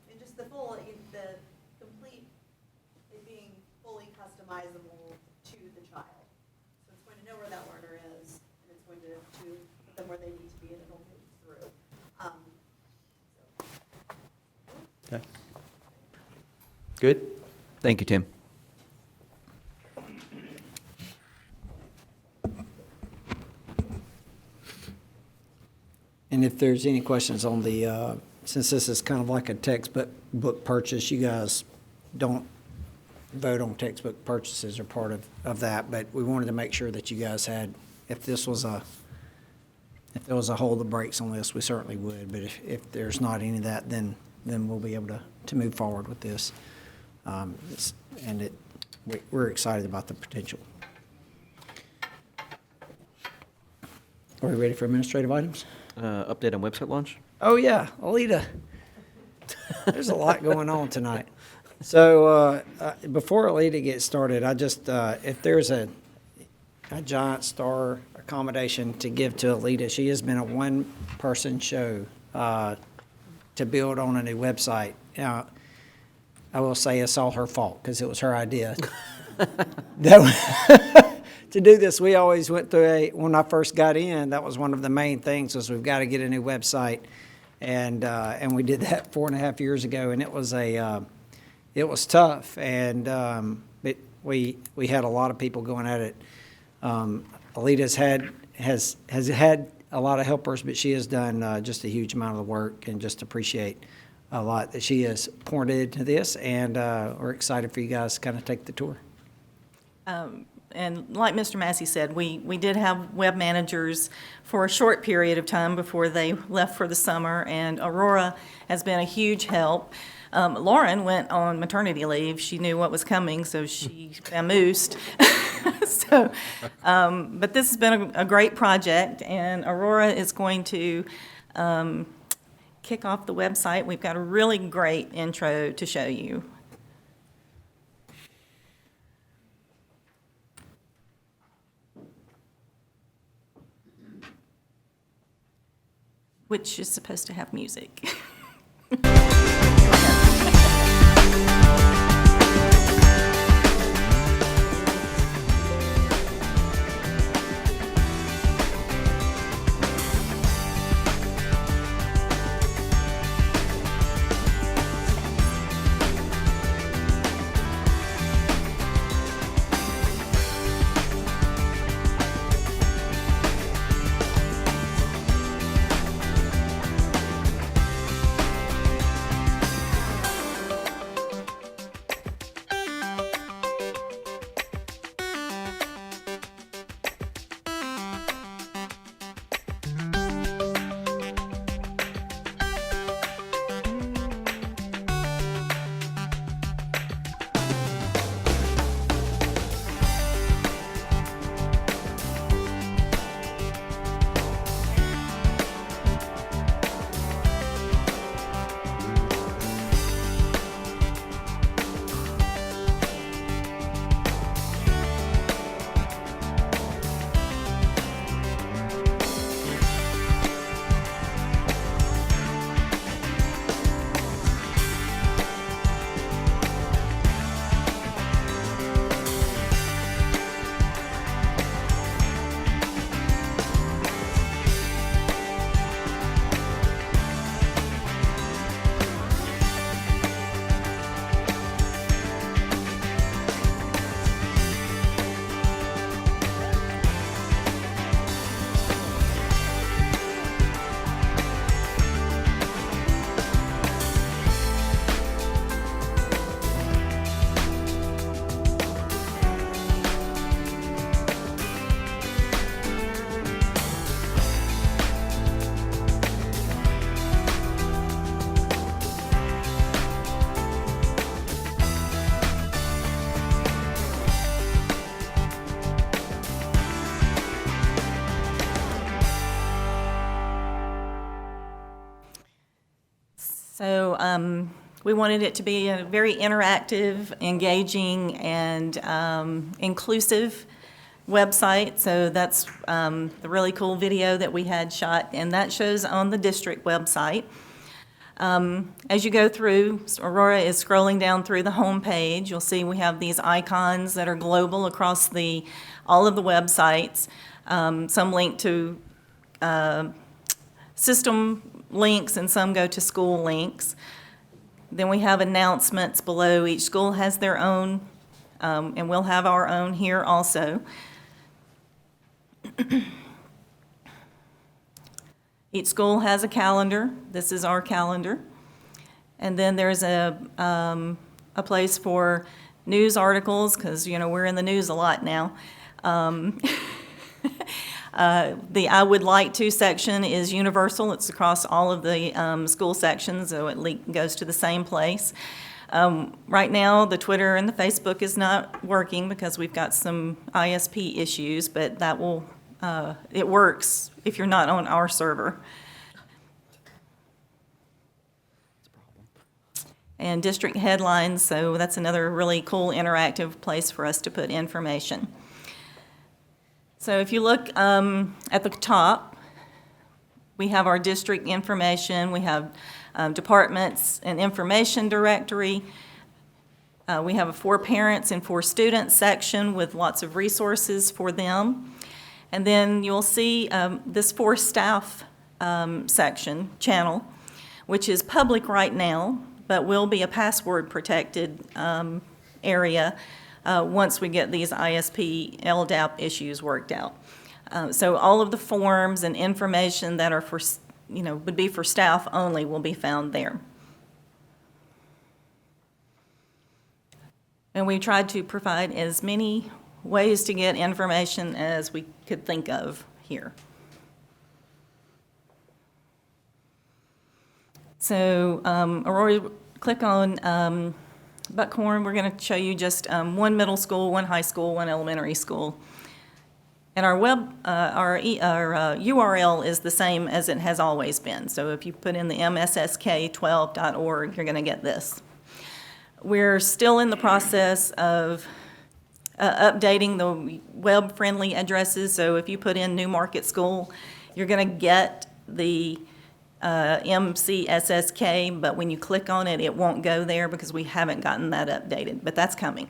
And just the complete, it being fully customizable to the child. So it's going to know where that learner is, and it's going to put them where they need to be, and it'll move through. Okay. Good? Thank you, Tim. And if there's any questions on the, since this is kind of like a textbook purchase, you guys don't vote on textbook purchases or part of that, but we wanted to make sure that you guys had, if there was a hold the brakes on this, we certainly would, but if there's not any of that, then we'll be able to move forward with this. We're excited about the potential. Are we ready for administrative items? Update on website launch? Oh, yeah, Alita. There's a lot going on tonight. So before Alita gets started, I just, if there's a giant star accommodation to give to Alita, she has been a one-person show to build on a new website. Now, I will say it's all her fault because it was her idea. To do this, we always went through when I first got in, that was one of the main things was we've got to get a new website. And we did that 4.5 years ago, and it was tough. And we had a lot of people going at it. Alita's has had a lot of helpers, but she has done just a huge amount of the work, and just appreciate a lot that she has poured into this. And we're excited for you guys to kind of take the tour. And like Mr. Massey said, we did have web managers for a short period of time before they left for the summer, and Aurora has been a huge help. Lauren went on maternity leave. She knew what was coming, so she vamoosed. But this has been a great project, and Aurora is going to kick off the website. We've got a really great intro to show you. Which is supposed to have music. So we wanted it to be a very interactive, engaging, and inclusive website. So that's the really cool video that we had shot, and that shows on the district website. As you go through, Aurora is scrolling down through the home page. You'll see we have these icons that are global across all of the websites. Some link to system links and some go to school links. Then we have announcements below. Each school has their own, and we'll have our own here also. Each school has a calendar. This is our calendar. And then there's a place for news articles, because, we're in the news a lot now. The I would like to section is universal. It's across all of the school sections, so it goes to the same place. Right now, the Twitter and the Facebook is not working because we've got some ISP issues, but that will, it works if you're not on our server. And district headlines, so that's another really cool interactive place for us to put information. So if you look at the top, we have our district information, we have departments and information directory. We have a for parents and for students section with lots of resources for them. And then you'll see this for staff section, channel, which is public right now, but will be a password protected area once we get these ISP LDAP issues worked out. So all of the forms and information that are for, would be for staff only will be found there. And we tried to provide as many ways to get information as we could think of here. So Aurora, click on Buckhorn. We're going to show you just one middle school, one high school, one elementary school. And our URL is the same as it has always been. So if you put in the mssk12.org, you're going to get this. We're still in the process of updating the web-friendly addresses. So if you put in New Market School, you're going to get the MCSSK, but when you click on it, it won't go there because we haven't gotten that updated, but that's coming.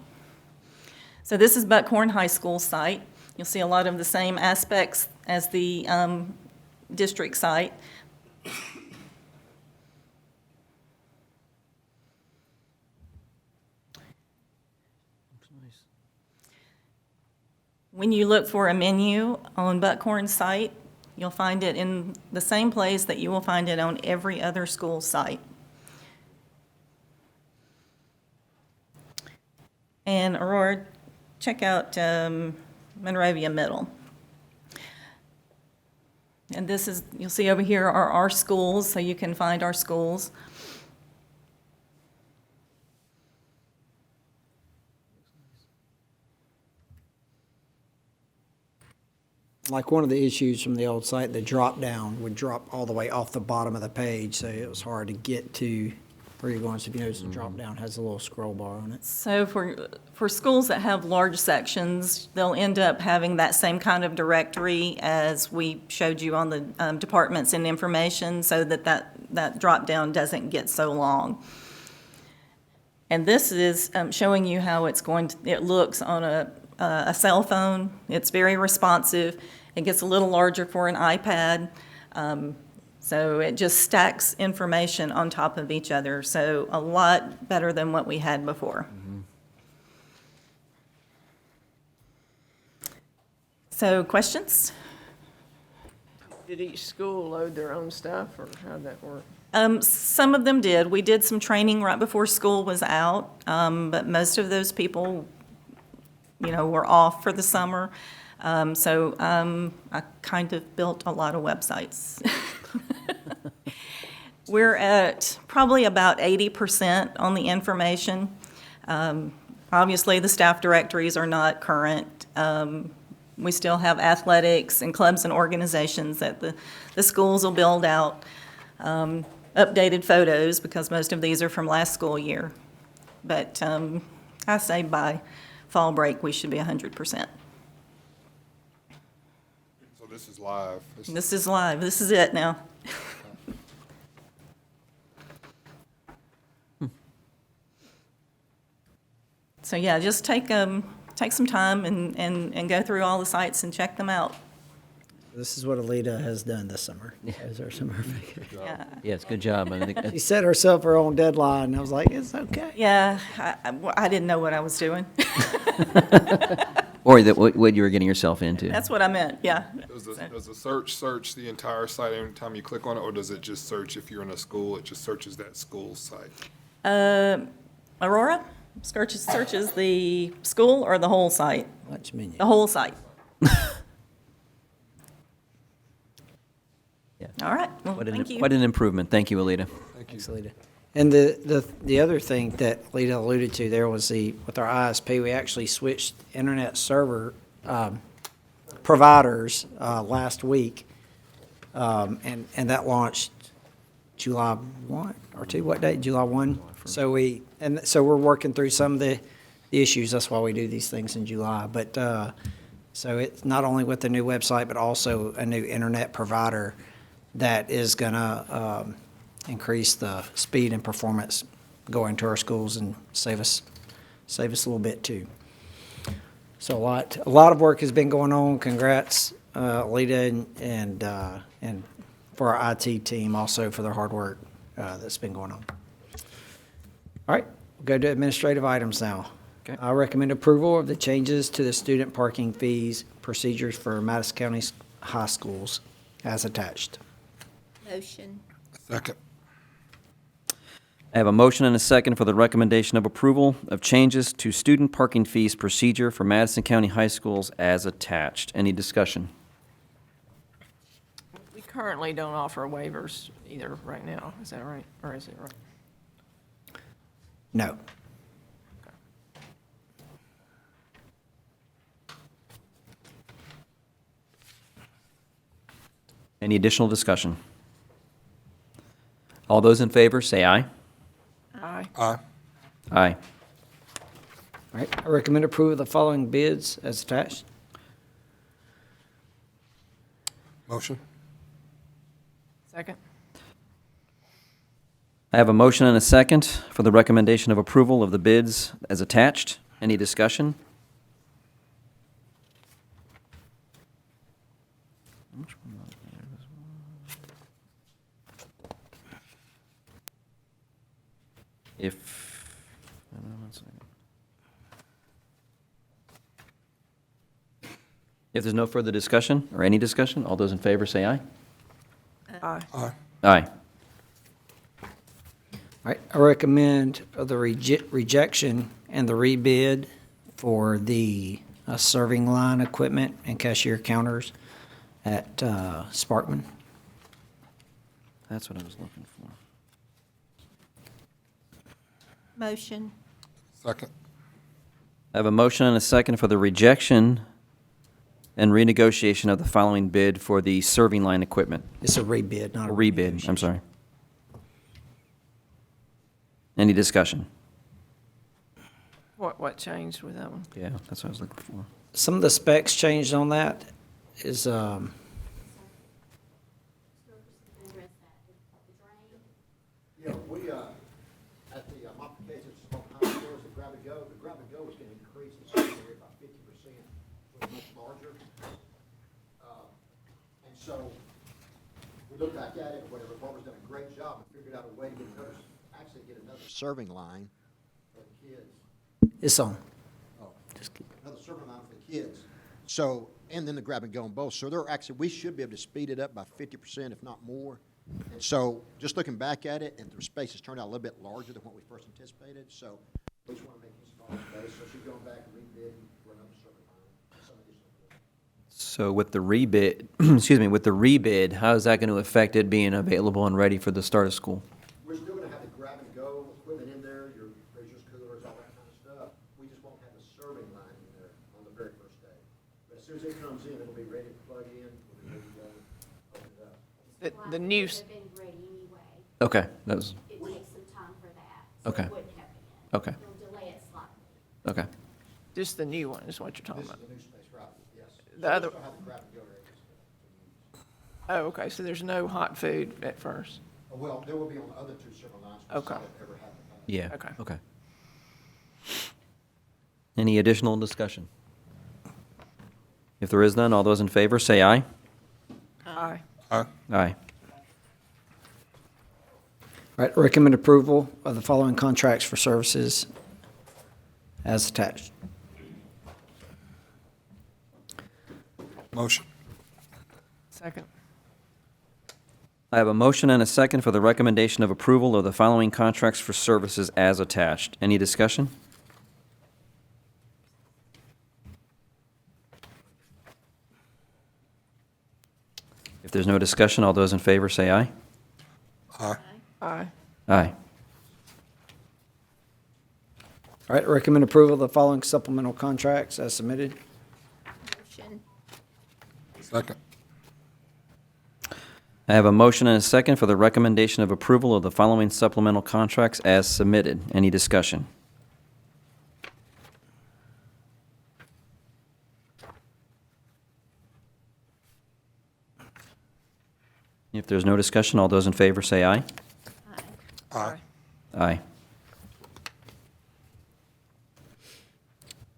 So this is Buckhorn High School site. You'll see a lot of the same aspects as the district site. When you look for a menu on Buckhorn's site, you'll find it in the same place that you will find it on every other school site. And Aurora, check out Monrovia Middle. And this is, you'll see over here are our schools, so you can find our schools. Like one of the issues from the old site, the drop down would drop all the way off the bottom of the page, so it was hard to get to where you're going. So if you notice, the drop down has a little scroll bar on it. So for schools that have large sections, they'll end up having that same kind of directory as we showed you on the departments and information, so that drop down doesn't get so long. And this is showing you how it looks on a cell phone. It's very responsive. It gets a little larger for an iPad. So it just stacks information on top of each other. So a lot better than what we had before. Mm-hmm. So questions? Did each school load their own stuff, or how'd that work? Some of them did. We did some training right before school was out, but most of those people were off for the summer. So I kind of built a lot of websites. We're at probably about 80% on the information. Obviously, the staff directories are not current. We still have athletics and clubs and organizations that the schools will build out. updated photos, because most of these are from last school year. But I say by fall break, we should be 100%. So this is live. This is live. This is it now. So yeah, just take some time and go through all the sites and check them out. This is what Alita has done this summer, as our summer vacation. Yeah. Yes, good job. I think She that's, set herself her own deadline, and I was like, it's okay. Yeah, I didn't know what I was doing. or that what you were getting yourself into. That's what I meant, yeah. Does the search the entire site every time you click on it, or does it just search if you're in a school, it just searches that school site? Aurora searches the school or the whole site? Watch menu. The whole site. Yeah. All right, well, thank you. What an improvement. Thank you, Alita. Thanks, Alita. And the other thing that Alita alluded to there was with our ISP, we actually switched internet server providers last week. And that launched July 1 or 2, what date? July 1? So we're working through some of the issues. That's why we do these things in July. But so it's not only with the new website, but also a new internet provider that is going to increase the speed and performance going to our schools and save us a little bit too. So a lot of work has been going on. Congrats, Alita, and for our IT team also for their hard work that's been going on. All right, we'll go to administrative items now. Okay. I recommend approval of the changes to the student parking fees procedures for Madison County high schools as attached. Motion. Second. I have a motion and a second for the recommendation of approval of changes to student parking fees procedure for Madison County High Schools as attached. Any discussion? We currently don't offer waivers either right now. Is that right? Or is it right? No. Any additional discussion? All those in favor, say aye. Aye. Aye. Aye. All right, I recommend approval of the following bids as attached. Motion. Second? I have a motion and a second for the recommendation of approval of the bids as attached. Any discussion? If there's no further discussion or any discussion, all those in favor say aye. Aye. Aye. Aye. All right, I recommend the rejection and the rebid for the serving line equipment and cashier counters at Sparkman. That's what I was looking for. Motion. Second. I have a motion and a second for the rejection and renegotiation of the following bid for the serving line equipment. It's a rebid, not a Rebid, I'm sorry. Any discussion? What changed with that one? Yeah, that's what I was looking for. Some of the specs changed on that is, Yeah, we, at the modifications on high schools, the grab and go is gonna increase the school area by 50%, so it's much larger. And so, we look back at it, or whatever, Barbara's done a great job and figured out a way to get another serving line for the kids. it's on. Another serving line for the kids. So, and then the grab and go on both. So they're actually, we should be able to speed it up by 50%, if not more. And so, just looking back at it, and the space has turned out a little bit larger than what we first anticipated. So, we just want to make it a smaller space. So she's going back and rebidding for another serving line. Some additional. So with the rebid, excuse me, with the rebid, how is that going to affect it being available and ready for the start of school? We're still going to have the grab and go equipment in there, your freezers, coolers, all that kind of stuff. We just won't have the serving line in there on the very first day. But as soon as it comes in, it'll be ready to plug in, we'll be ready to go, open it up. The new, They've been ready anyway. Okay, that was, It takes some time for that. So Okay. it wouldn't have been. okay, It'll delay it slightly. okay. Just the new one is what you're talking This is about. the new space, right, yes. The other- Still have the grab-and-go areas to use. Oh, okay, so there's no hot food at first? Well, there will be on the other two server lines. but Okay. some have ever had the- Yeah. Okay. Okay. Any additional discussion? If there is none, all those in favor say aye. Aye. Aye. All right, recommend approval of the following contracts for services as attached. Motion. Second. I have a motion and a second for the recommendation of approval of the following contracts for services as attached. Any discussion? If there's no discussion, all those in favor say aye. Aye. Aye. Aye. All right, recommend approval of the following supplemental contracts as submitted. Motion. Second. I have a motion and a second for the recommendation of approval of the following supplemental contracts as submitted. Any discussion? If there's no discussion, all those in favor say aye. Aye. Aye.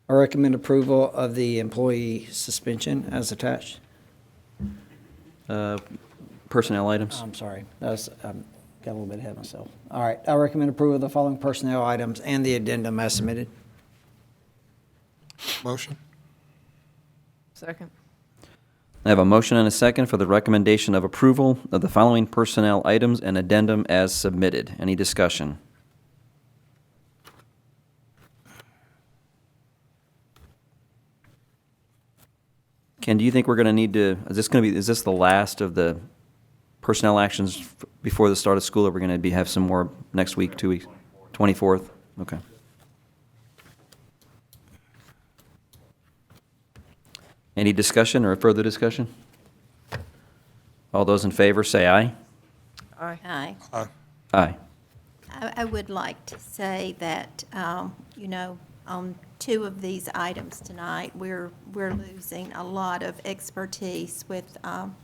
I recommend approval of the employee suspension as attached. Personnel items. I'm sorry, got a little bit ahead of myself. All right, I recommend approval of the following personnel items and the addendum as submitted. Motion. Second. I have a motion and a second for the recommendation of approval of the following personnel items and addendum as submitted. Any discussion? Ken, do you think we're going to need to, is this the last of the personnel actions before the start of school, or we're going to have some more next week, 2 weeks? 24th? Okay. Any discussion or further discussion? All those in favor say aye. Aye. Aye. Aye. Aye. I would like to say that, on two of these items tonight, we're losing a lot of expertise with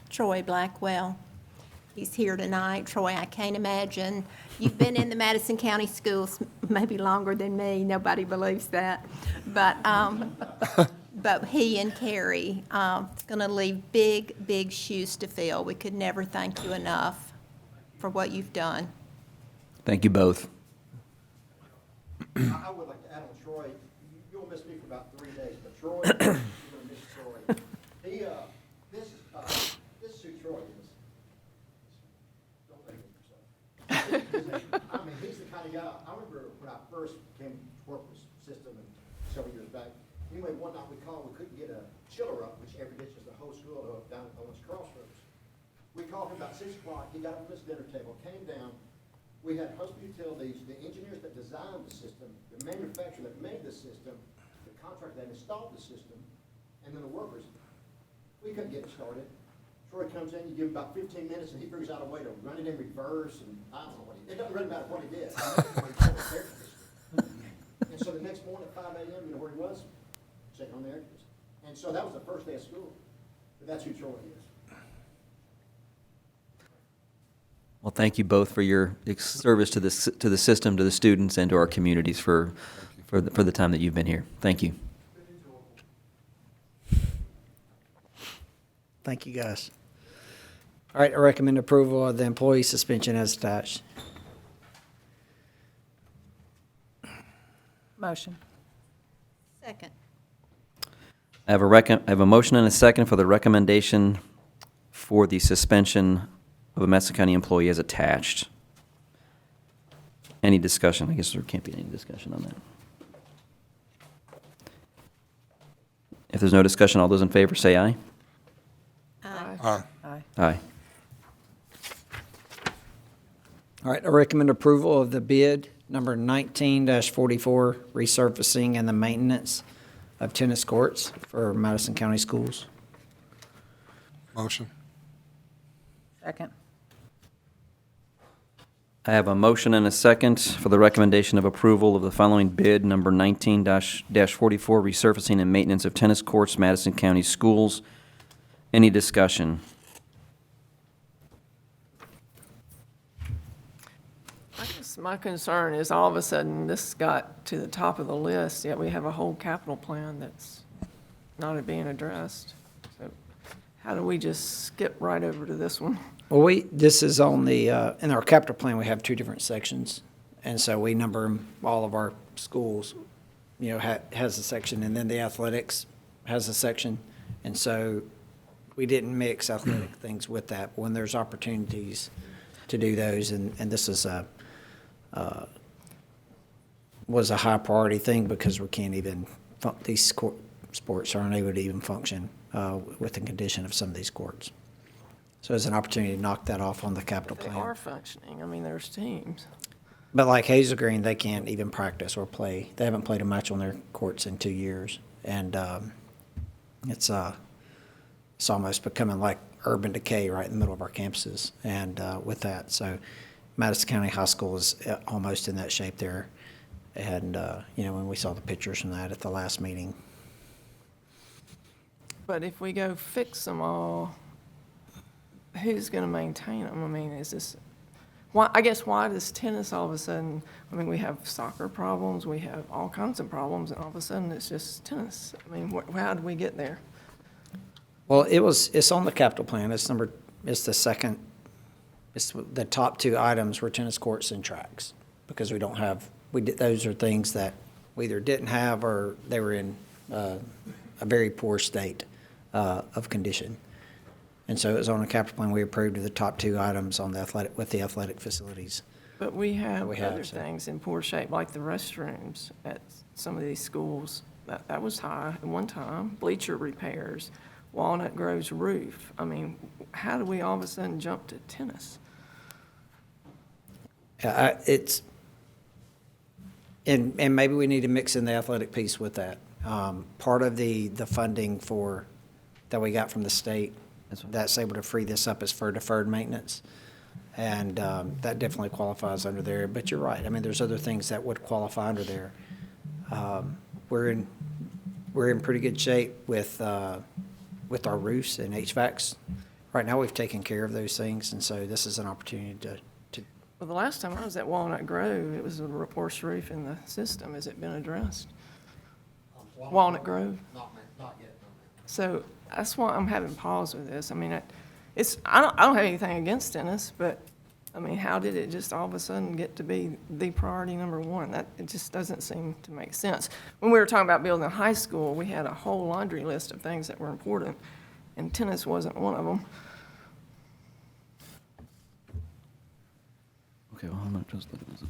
Troy Blackwell. He's here tonight. Troy, I can't imagine, you've been in the Madison County Schools maybe longer than me, nobody believes that. But he and Carrie, it's going to leave big, big shoes to fill. We could never thank you enough for what you've done. Thank you both. I would like to add on Troy, you'll miss me for about 3 days, but Troy, you're gonna miss Troy. This is who Troy is. Don't make it yourself. I mean, he's the kind of guy, I remember when I first came to work with the system and several years back. Anyway, one night we called, we couldn't get a chiller up, which every ditch is the whole school down at Owens Crossroads. We called him about 6 o'clock, he got up from his dinner table, came down. We had Husband Utilities, the engineers that designed the system, the manufacturer that made the system, the contractor that installed the system, and then the workers. We couldn't get it started. Troy comes in, you give him about 15 minutes, and he figures out a way to run it in reverse, and I don't know what it doesn't really matter what he did. And so the next morning at 5 a.m., you know where he was? Sitting on the air conditioner. And so that was the first day of school. But that's who Troy is. Well, thank you both for your service to the system, to the students, and to our communities for the time that you've been here. Thank you. Thank you, guys. All right, I recommend approval of the employee suspension as attached. Motion. Second. I have a motion and a second for the recommendation for the suspension of a Madison County employee as attached. Any discussion? I guess there can't be any discussion on that. If there's no discussion, all those in favor say aye. Aye. Aye. Aye. Aye. All right, I recommend approval of the bid number 19-44, resurfacing and the maintenance of tennis courts for Madison County Schools. Motion. Second. I have a motion and a second for the recommendation of approval of the following bid, number 19-44, resurfacing and maintenance of tennis courts, Madison County Schools. Any discussion? I guess my concern is all of a sudden this got to the top of the list, yet we have a whole capital plan that's not being addressed. So how do we just skip right over to this one? Well, this is on the, in our capital plan, we have two different sections. And so we number them, all of our schools, has a section, and then the athletics has a section. And so we didn't mix athletic things with that. When there's opportunities to do those, and this is was a high priority thing because we can't even, these sports aren't able to even function with the condition of some of these courts. So it's an opportunity to knock that off on the capital They plan. are functioning. I mean, there's teams. But like Hazel Green, they can't even practice or play. They haven't played a match on their courts in 2 years. And it's almost becoming like urban decay right in the middle of our campuses. And with that, so Madison County High School is almost in that shape there. And, when we saw the pictures from that at the last meeting. But if we go fix them all, who's going to maintain them? I mean, is this, why does tennis all of a sudden, I mean, we have soccer problems, we have all kinds of problems, and all of a sudden it's just tennis. I mean, how did we get there? Well, it's on the capital plan. It's the second, it's the top two items were tennis courts and tracks. Because those are things that we either didn't have or they were in a very poor state of condition. And so it was on the capital plan, we approved the top two items on the athletic facilities. But we have other so. things in poor shape, like the restrooms at some of these schools. That was high at one time. Bleacher repairs, Walnut Grove's roof. I mean, how do we all of a sudden jump to tennis? And maybe we need to mix in the athletic piece with that. Part of the funding that we got from the state, that's able to free this up is for deferred maintenance. And that definitely qualifies under there. But you're right. I mean, there's other things that would qualify under there. We're in pretty good shape with our roofs and HVACs. Right now, we've taken care of those things, and so this is an opportunity to. Well, the last time I was at Walnut Grove, it was the worst roof in the system. Has it been addressed? Walnut Grove? Not yet. So that's why I'm having pause with this. I mean, I don't have anything against tennis, but I mean, how did it just all of a sudden get to be the priority number one? It just doesn't seem to make sense. When we were talking about building a high school, we had a whole laundry list of things that were important, and tennis wasn't one of them. Okay, well, I'm not just looking at this.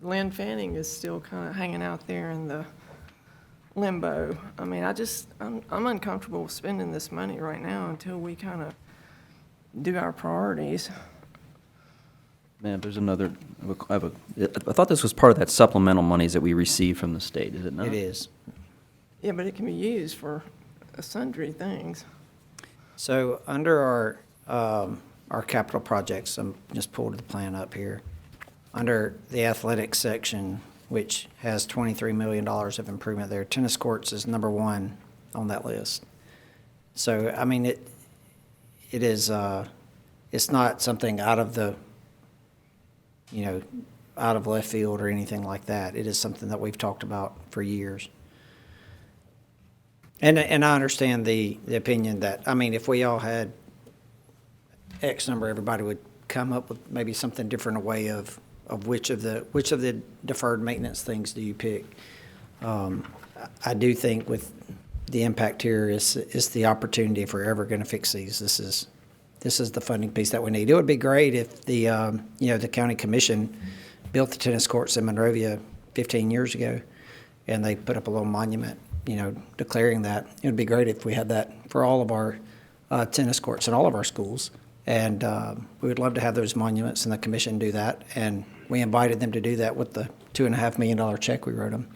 Lynn Fanning is still kind of hanging out there in the limbo. I mean, I'm uncomfortable with spending this money right now until we kind of do our priorities. Man, there's another, I thought this was part of that supplemental monies that we received from the state, is it not? It is. Yeah, but it can be used for sundry things. So under our capital projects, I'm just pulled the plan up here. Under the athletics section, which has $23 million of improvement there, tennis courts is number one on that list. So, I mean, it is, it's not something out of the, out of left field or anything like that. It is something that we've talked about for years. And I understand the opinion that, I mean, if we all had X number, everybody would come up with maybe something different, a way of which of the deferred maintenance things do you pick. I do think with the impact here is the opportunity if we're ever going to fix these. This is the funding piece that we need. It would be great if the the county commission built the tennis courts in Monrovia 15 years ago, and they put up a little monument, declaring that. It would be great if we had that for all of our tennis courts in all of our schools. And we would love to have those monuments and the commission do that. And we invited them to do that with the $2.5 million check we wrote them.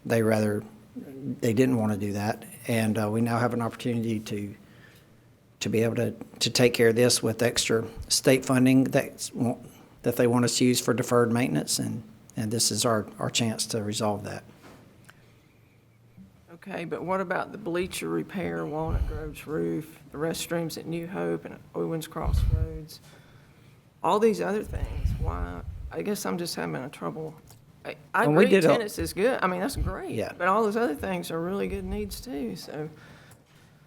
They didn't want to do that, and we now have an opportunity to be able to take care of this with extra state funding that they want us to use for deferred maintenance, and this is our chance to resolve that. Okay, but what about the bleacher repair, Walnut Grove's roof, the restrooms at New Hope and Owens Crossroads? All these other things, why? I guess I'm just having a trouble. I And we agree did a- tennis is good. I mean, that's great. Yeah. But all those other things are really good needs too, so.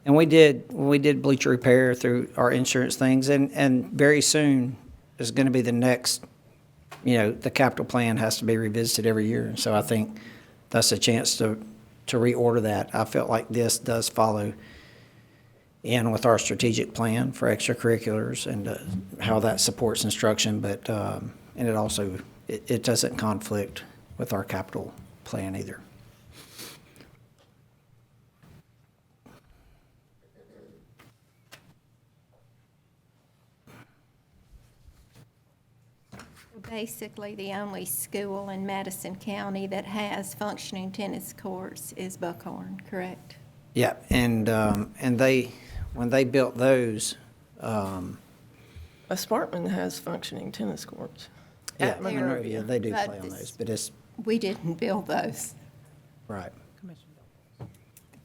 And we did bleacher repair through our insurance things, and very soon is going to be the next, the capital plan has to be revisited every year. So I think that's a chance to reorder that. I felt like this does follow in with our strategic plan for extracurriculars and how that supports instruction, but, and it also, it doesn't conflict with our capital plan either. Basically, the only school in Madison County that has functioning tennis courts is Buckhorn, correct? Yeah, and when they built those, Sparkman has functioning tennis courts. yeah, At Monrovia. they do But play on this- those, but it's, We didn't build those. right. The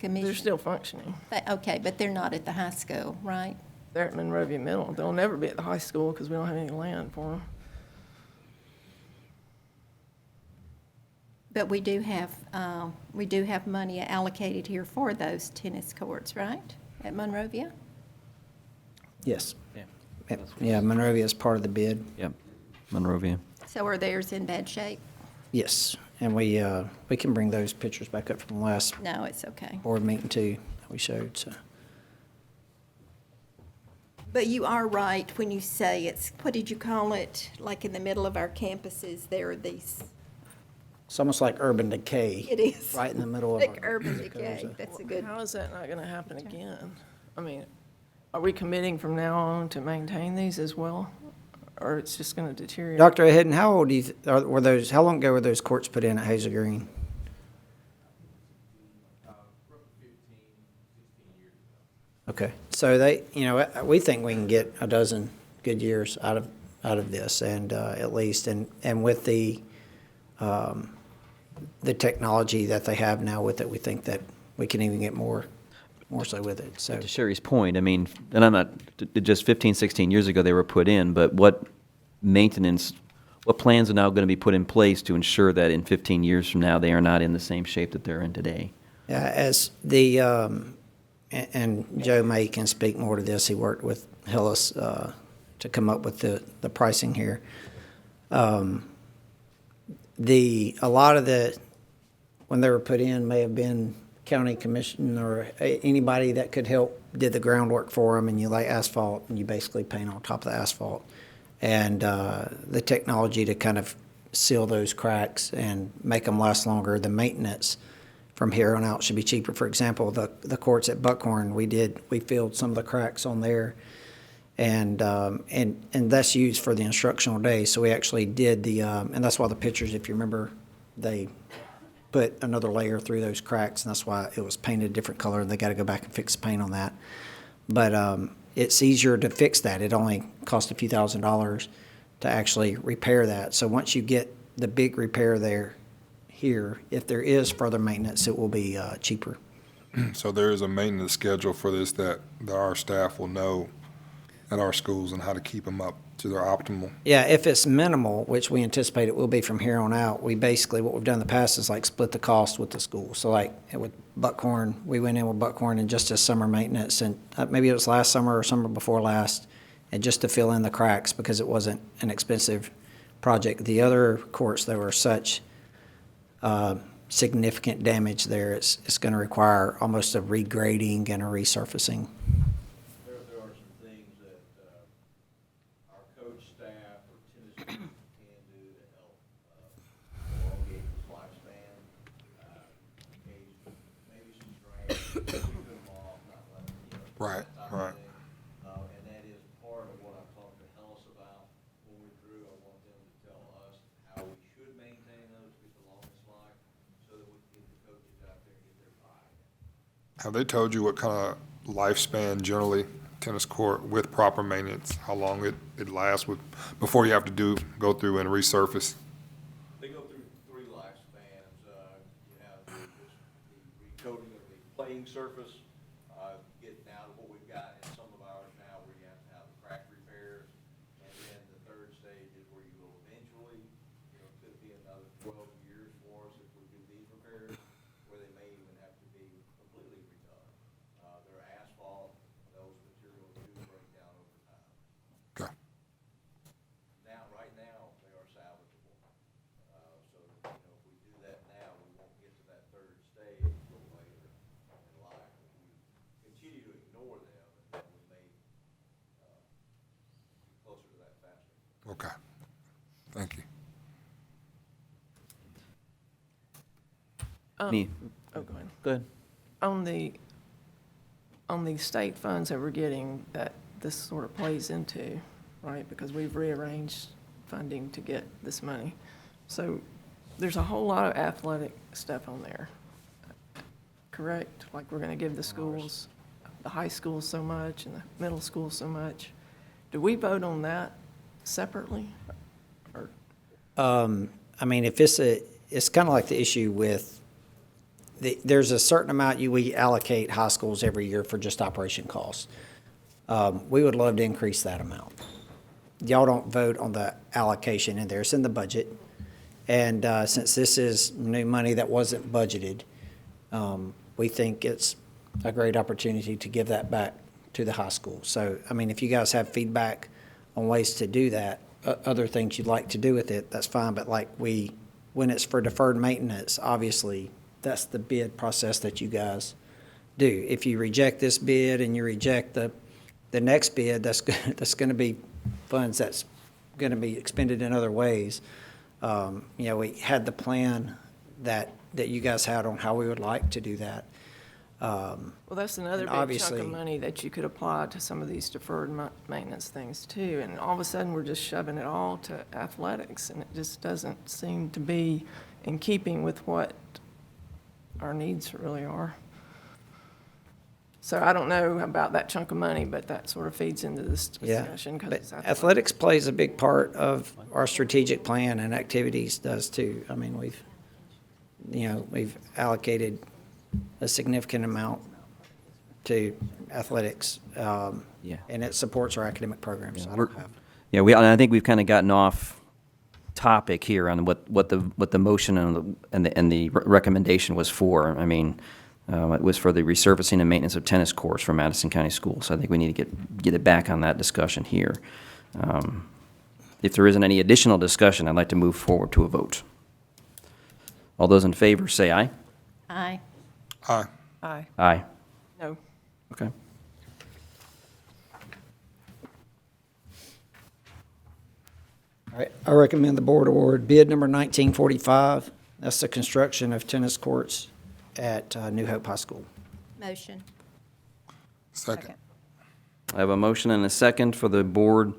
They're commission, still functioning. okay, but they're not at the high school, right? They're at Monrovia Middle. They'll never be at the high school because we don't have any land for them. But we do have money allocated here for those tennis courts, right, at Monrovia? Yes. Yeah. Yeah, Monrovia is part of the bid. Yep, Monrovia. So are theirs in bad shape? Yes, and we can bring those pictures back up from the last No, it's okay. board meeting too, that we showed, so. But you are right when you say it's, what did you call it? Like in the middle of our campuses, there are these, It's almost like urban decay. it is. Right in the middle of. Like our- urban decay, that's a good. How is that not going to happen again? I mean, are we committing from now on to maintain these as well? Or it's just going to deteriorate? Dr. Hayden, how old do you, were those, how long ago were those courts put in at Hazel Green? Okay, so they, we think we can get a dozen good years out of this, and at least, and with the technology that they have now with it, we think that we can even get more so with it. So To Sherry's point, I mean, and I'm not, just 15, 16 years ago they were put in, but what maintenance, what plans are now going to be put in place to ensure that in 15 years from now, they are not in the same shape that they're in today? yeah, as the and Joe May can speak more to this. He worked with Hillis to come up with the pricing here. A lot of the, when they were put in, may have been county commission or anybody that could help did the groundwork for them, and you lay asphalt and you basically paint on top of the asphalt. And the technology to kind of seal those cracks and make them last longer, the maintenance from here on out should be cheaper. For example, the courts at Buckhorn, we filled some of the cracks on there, and that's used for the instructional day. So we actually did and that's why the pictures, if you remember, they put another layer through those cracks, and that's why it was painted a different color. They got to go back and fix the paint on that. But it's easier to fix that. It only cost a few $1,000s to actually repair that. So once you get the big repair there, here, if there is further maintenance, it will be cheaper. So there is a maintenance schedule for this that our staff will know at our schools and how to keep them up to their optimal. Yeah, if it's minimal, which we anticipate it will be from here on out, we basically, what we've done in the past is like split the cost with the school. So like with Buckhorn, we went in with Buckhorn and just as summer maintenance, and maybe it was last summer or summer before last, and just to fill in the cracks because it wasn't an expensive project. The other courts, there were such significant damage there, it's going to require almost a regrading and a resurfacing. There are some things that our coach staff or tennis coaches can do to help elongate the lifespan. Maybe some grants, keep them off, not let them, Right, that type of right. thing. And that is part of what I talked to Hellis about when we drew. I want them to Have they told you what kind of lifespan generally tennis court with proper maintenance, how long it lasts with, before you have to go through and resurface? They go through 3 lifespans. You have the recoating of the playing surface, getting out of what we've got in some of ours now where you have to have the crack repairs. And then the 3rd stage is where you will eventually, could be another 12 years for us if we do these repairs, where they may even have to be completely redone. They're asphalt, those materials do break down over time. Okay. Right now, they are salvageable. So, if we do that now, we won't get to that 3rd stage until later in life. If we continue to ignore them, then we may be closer to that faster. Okay. Thank you. Me. Oh, go ahead. Good. On the state funds that we're getting, that this sort of plays into, right? Because we've rearranged funding to get this money. So there's a whole lot of athletic stuff on there, correct? Like we're gonna give the schools, the high schools so much and the middle school so much. Do we vote on that separately? Or, I mean, if it's kind of like the issue with, there's a certain amount we allocate high schools every year for just operation costs. We would love to increase that amount. Y'all don't vote on the allocation in there, it's in the budget. And since this is new money that wasn't budgeted, we think it's a great opportunity to give that back to the high school. So, I mean, if you guys have feedback on ways to do that, other things you'd like to do with it, that's fine. But like when it's for deferred maintenance, obviously, that's the bid process that you guys do. If you reject this bid and you reject the next bid, that's going to be funds that's going to be expended in other ways. We had the plan that you guys had on how we would like to do that. well, that's another And big chunk obviously- of money that you could apply to some of these deferred maintenance things too. And all of a sudden, we're just shoving it all to athletics, and it just doesn't seem to be in keeping with what our needs really are. So I don't know about that chunk of money, but that sort of feeds into this discussion. 'Cause But it's athletics plays a big part of our strategic plan, and activities does too. I mean, we've allocated a significant amount to athletics, Yeah. and it supports our academic programs. I don't have. Yeah, I think we've kind of gotten off topic here on what the motion and the recommendation was for. I mean, it was for the resurfacing and maintenance of tennis courts for Madison County Schools. So I think we need to get it back on that discussion here. If there isn't any additional discussion, I'd like to move forward to a vote. All those in favor, say aye. Aye. Aye. Aye. Aye. No. Okay. All right, I recommend the board award bid number 1945. That's the construction of tennis courts at New Hope High School. Motion. Second. I have a motion and a second for the board,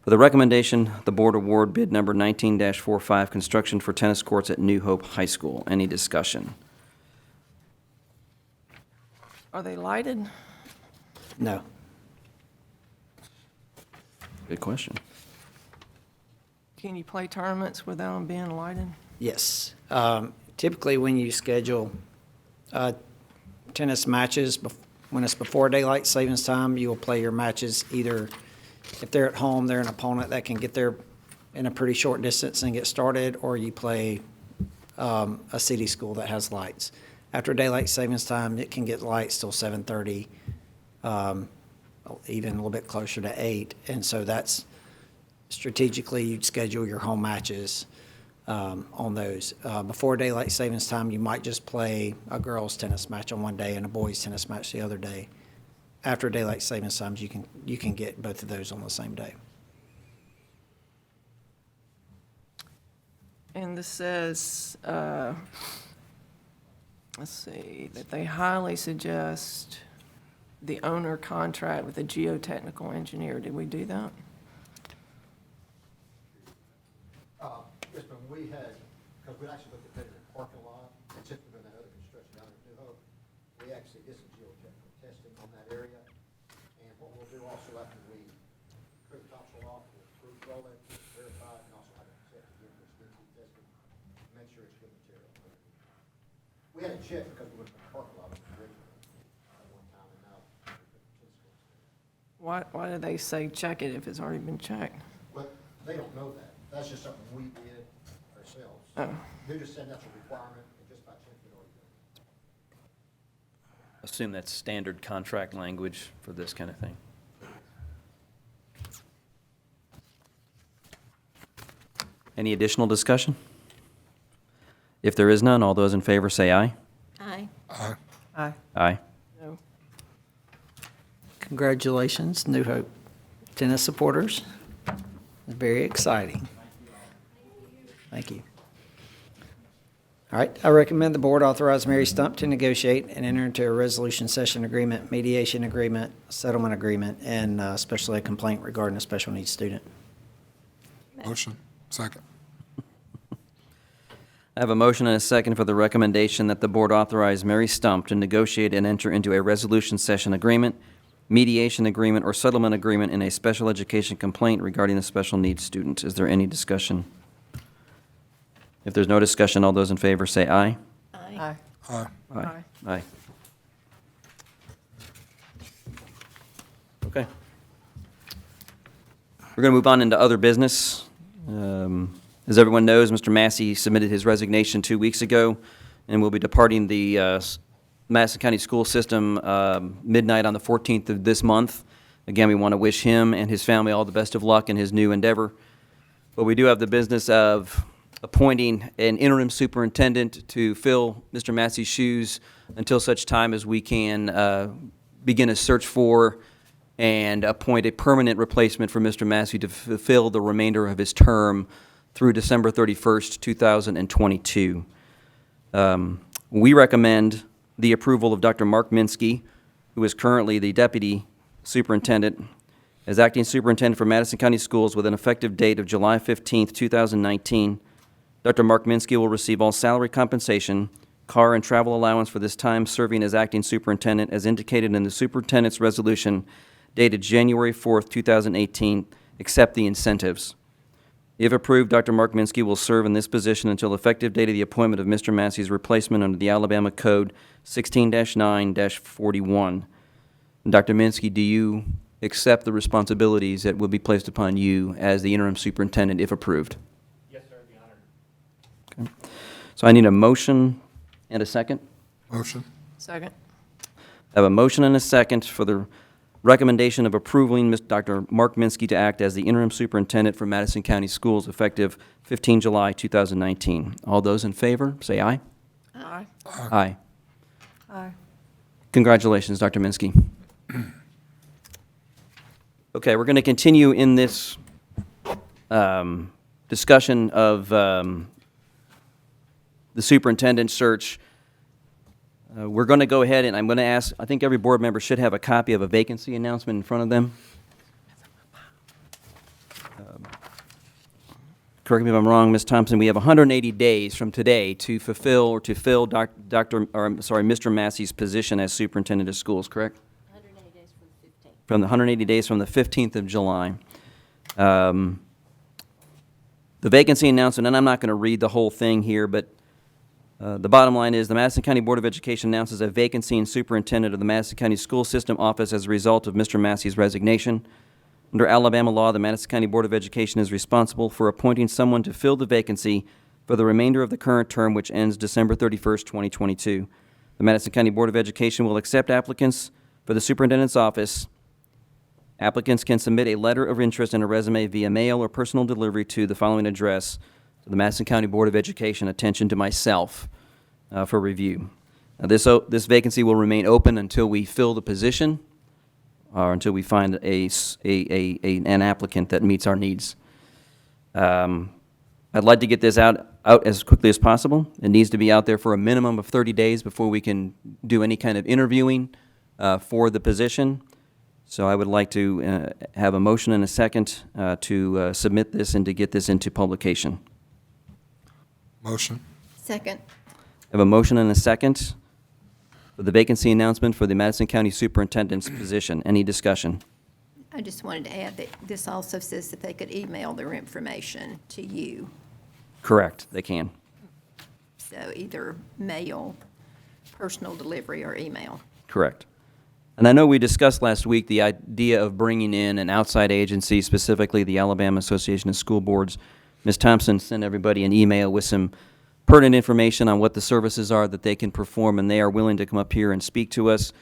for the recommendation, the board award bid number 19-45, construction for tennis courts at New Hope High School. Any discussion? Are they lighted? No. Good question. Can you play tournaments without them being lighted? Yes. Typically, when you schedule tennis matches, when it's before daylight savings time, you will play your matches either, if they're at home, they're an opponent that can get there in a pretty short distance and get started, or you play a city school that has lights. After daylight savings time, it can get lights till 7:30, even a little bit closer to 8. And so that's strategically, you'd schedule your home matches on those. Before daylight savings time, you might just play a girls' tennis match on one day and a boys' tennis match the other day. After daylight savings times, you can get both of those on the same day. And this says, let's see, that they highly suggest the owner contract with a geotechnical engineer. Did we do that? Yes, but we had, because we actually looked at putting it in a parking lot, and typically when that other construction down at New Hope, we actually did some geotechnical testing on that area. And what we'll do also after we clear the topsoil off, we'll roll it, verify it, and also have it checked again for density testing, make sure it's good material. We had it checked because we went to the parking lot originally at one time, and now we put the tennis courts there. Why do they say check it if it's already been checked? But they don't know that. That's just something we did ourselves. Oh. They're just saying that's a requirement, and just by checking it already done. Assume that's standard contract language for this kind of thing. Any additional discussion? If there is none, all those in favor say aye. Aye. Aye. Aye. Aye. No. Congratulations, New Hope tennis supporters. Very exciting. Thank you. All right, I recommend the board authorize Mary Stump to negotiate and enter into a resolution session agreement, mediation agreement, settlement agreement, and especially a complaint regarding a special needs student. Motion. Second. I have a motion and a second for the recommendation that the board authorize Mary Stump to negotiate and enter into a resolution session agreement, mediation agreement, or settlement agreement in a special education complaint regarding a special needs student. Is there any discussion? If there's no discussion, all those in favor say aye. Aye. Aye. Aye. Aye. Okay. We're going to move on into other business. As everyone knows, Mr. Massey submitted his resignation 2 weeks ago and will be departing the Madison County School System midnight on the 14th of this month. Again, we want to wish him and his family all the best of luck in his new endeavor. But we do have the business of appointing an interim superintendent to fill Mr. Massey's shoes until such time as we can begin a search for and appoint a permanent replacement for Mr. Massey to fulfill the remainder of his term through December 31st, 2022. We recommend the approval of Dr. Mark Minsky, who is currently the deputy superintendent, as acting superintendent for Madison County Schools with an effective date of July 15th, 2019. Dr. Mark Minsky will receive all salary compensation, car and travel allowance for this time serving as acting superintendent as indicated in the superintendent's resolution dated January 4th, 2018, except the incentives. If approved, Dr. Mark Minsky will serve in this position until the effective date of the appointment of Mr. Massey's replacement under the Alabama Code 16-9-41. Dr. Minsky, do you accept the responsibilities that will be placed upon you as the interim superintendent if approved? Yes, sir, be honored. Okay. So I need a motion and a second. Motion. Second. I have a motion and a second for the recommendation of approving Dr. Mark Minsky to act as the interim superintendent for Madison County Schools effective 15 July 2019. All those in favor, say aye. Aye. Aye. Aye. Congratulations, Dr. Minsky. Okay, we're going to continue in this discussion of the superintendent search. We're going to go ahead and I'm going to ask, I think every board member should have a copy of a vacancy announcement in front of them. Correct me if I'm wrong, Ms. Thompson, we have 180 days from today to fulfill or to fill Mr. Massey's position as superintendent of schools, correct? 180 days from the 15th. From the 180 days from the 15th of July. The vacancy announcement, and I'm not going to read the whole thing here, but the bottom line is the Madison County Board of Education announces a vacancy in superintendent of the Madison County School System office as a result of Mr. Massey's resignation. Under Alabama law, the Madison County Board of Education is responsible for appointing someone to fill the vacancy for the remainder of the current term, which ends December 31st, 2022. The Madison County Board of Education will accept applicants for the superintendent's office. Applicants can submit a letter of interest and a resume via mail or personal delivery to the following address: to the Madison County Board of Education, attention to myself, for review. Now, this vacancy will remain open until we fill the position or until we find an applicant that meets our needs. I'd like to get this out as quickly as possible. It needs to be out there for a minimum of 30 days before we can do any kind of interviewing for the position. So I would like to have a motion and a second to submit this and to get this into publication. Motion. Second. I have a motion and a second for for the vacancy announcement for the Madison County Superintendent's position. Any discussion? I just wanted to add that this also says that they could email their information to you. Correct, they can. So either mail, personal delivery, or email. Correct. And I know we discussed last week the idea of bringing in an outside agency, specifically the Alabama Association of School Boards. Ms. Thompson sent everybody an email with some pertinent information on what the services are that they can perform, and they are willing to come up here and speak to us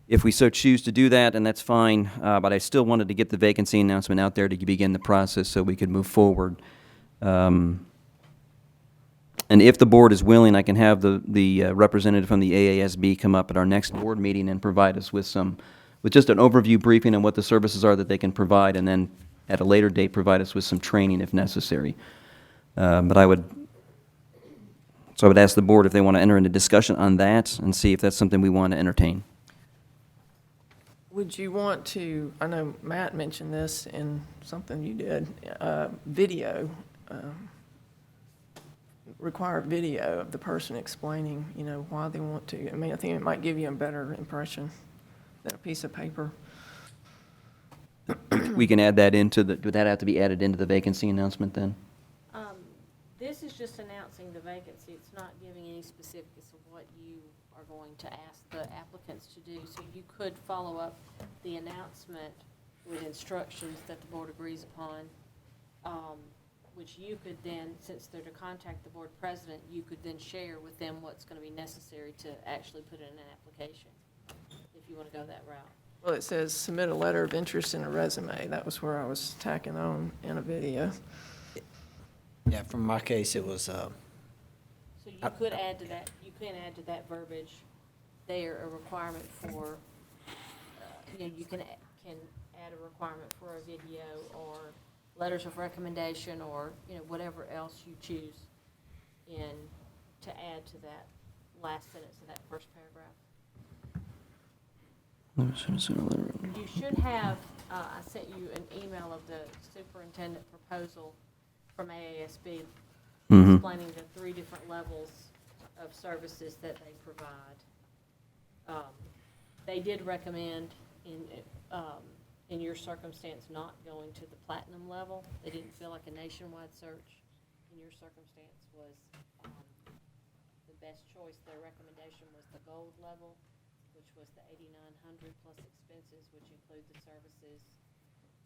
if we so choose to do that, and that's fine. But I still wanted to get the vacancy announcement out there to begin the process so we could move forward. And if the board is willing, I can have the representative from the AASB come up at our next board meeting and provide us with just an overview briefing on what the services are that they can provide, and then at a later date provide us with some training if necessary. But I would ask the board if they want to enter into discussion on that and see if that's something we want to entertain. Would you want to, I know Matt mentioned this in something you did, video, require video of the person explaining, why they want to. I mean, I think it might give you a better impression than a piece of paper. We can add that would that have to be added into the vacancy announcement then? This is just announcing the vacancy. It's not giving any specifics of what you are going to ask the applicants to do. So you could follow up the announcement with instructions that the board agrees upon, which you could then, since they're to contact the board president, you could then share with them what's going to be necessary to actually put in an application, if you want to go that route. Well, it says submit a letter of interest in a resume. That was where I was tacking on in a video. Yeah, from my case, it was, So you could add to that, verbiage there, a requirement for, you can add a requirement for a video or letters of recommendation or, whatever else you choose to add to that last sentence of that first paragraph. You should have, I sent you an email of the superintendent proposal from AASB explaining the 3 different levels of services that they provide. They did recommend in your circumstance not going to the platinum level. They didn't feel like a nationwide search in your circumstance was the best choice. Their recommendation was the gold level, which was the $8,900 plus expenses, which include the services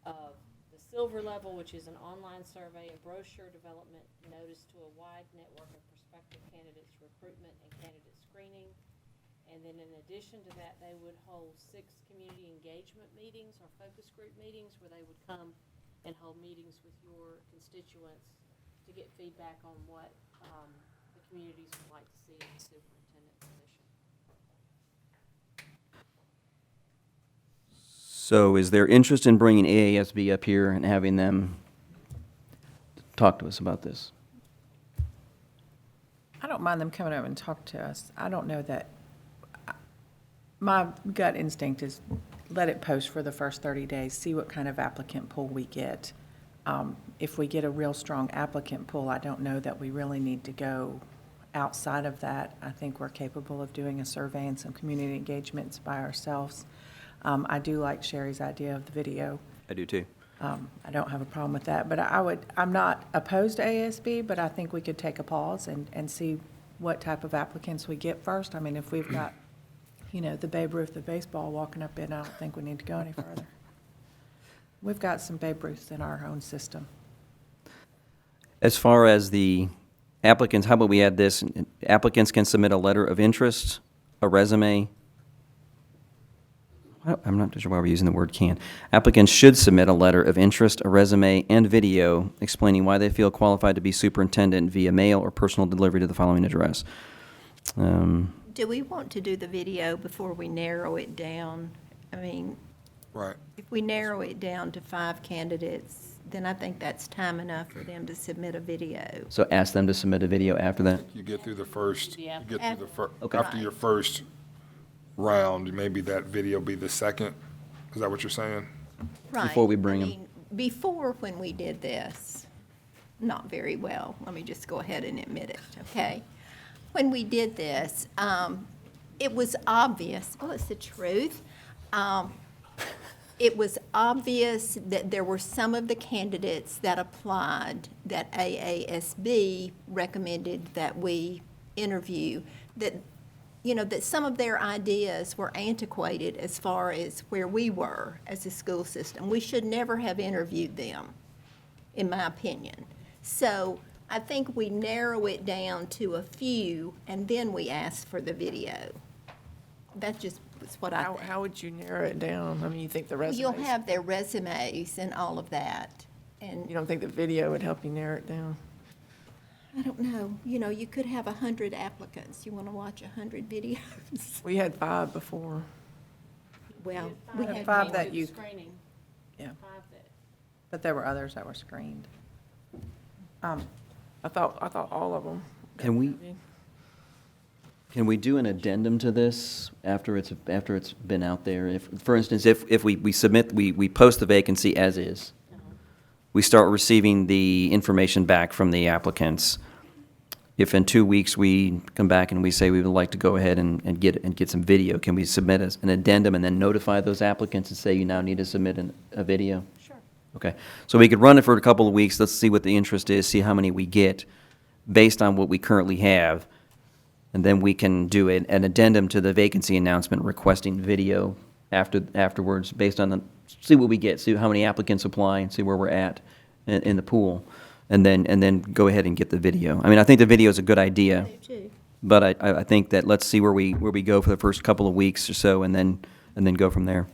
of the silver level, which is an online survey, a brochure development, notice to a wide network of prospective candidates, recruitment and candidate screening. And then in addition to that, they would hold 6 community engagement meetings or focus group meetings where they would come and hold meetings with your constituents to get feedback on what the communities would like to see in the superintendent position. So is there interest in bringing AASB up here and having them talk to us about this? I don't mind them coming over and talk to us. I don't know that, my gut instinct is let it post for the first 30 days, see what kind of applicant pool we get. If we get a real strong applicant pool, I don't know that we really need to go outside of that. I think we're capable of doing a survey and some community engagements by ourselves. I do like Sherry's idea of the video. I do too. I don't have a problem with that, but I'm not opposed to ASB, but I think we could take a pause and see what type of applicants we get first. I mean, if we've got, the Babe Ruth of baseball walking up in, I don't think we need to go any further. We've got some Babe Ruths in our own system. As far as the applicants, how about we add this? Applicants can submit a letter of interest, a resume. I'm not sure why we're using the word can. Applicants should submit a letter of interest, a resume, and video explaining why they feel qualified to be superintendent via mail or personal delivery to the following address. Do we want to do the video before we narrow it down? I mean, Right. if we narrow it down to 5 candidates, then I think that's time enough for them to submit a video. So ask them to submit a video after that? You get through the first, Yeah. Okay. after your first round, maybe that video be the second? Is that what you're saying? Right. Before we bring I 'em. mean, before, when we did this, not very well, let me just go ahead and admit it, okay? When we did this, it was obvious, well, it's the truth. It was obvious that there were some of the candidates that applied that AASB recommended that we interview, that, you know, that some of their ideas were antiquated as far as where we were as a school system. We should never have interviewed them, in my opinion. So I think we narrow it down to a few, and then we ask for the video. That just was what I think. How would you narrow it down? I mean, you think the resumes? You'll have their resumes and all of that, and You don't think the video would help you narrow it down? I don't know, you know, you could have 100 applicants. You want to watch 100 videos? We had 5 before. Well, we had five Came that through the you- Screening. Yeah. 5 that. But there were others that were screened. I thought all of them. Can we do an addendum to this after it's been out there? If, for instance, if we submit, we post the vacancy as is, we start receiving the information back from the applicants. If in 2 weeks we come back and we say we would like to go ahead and get some video, can we submit an addendum and then notify those applicants and say you now need to submit a video? Sure. Okay, so we could run it for a couple of weeks, let's see what the interest is, see how many we get based on what we currently have, and then we can do an addendum to the vacancy announcement requesting video afterwards, based on see what we get, see how many applicants apply, and see where we're at in the pool, and then go ahead and get the video. I mean, I think the video is a good idea, but I think that let's see where we go for the first couple of weeks or so, and then go from there.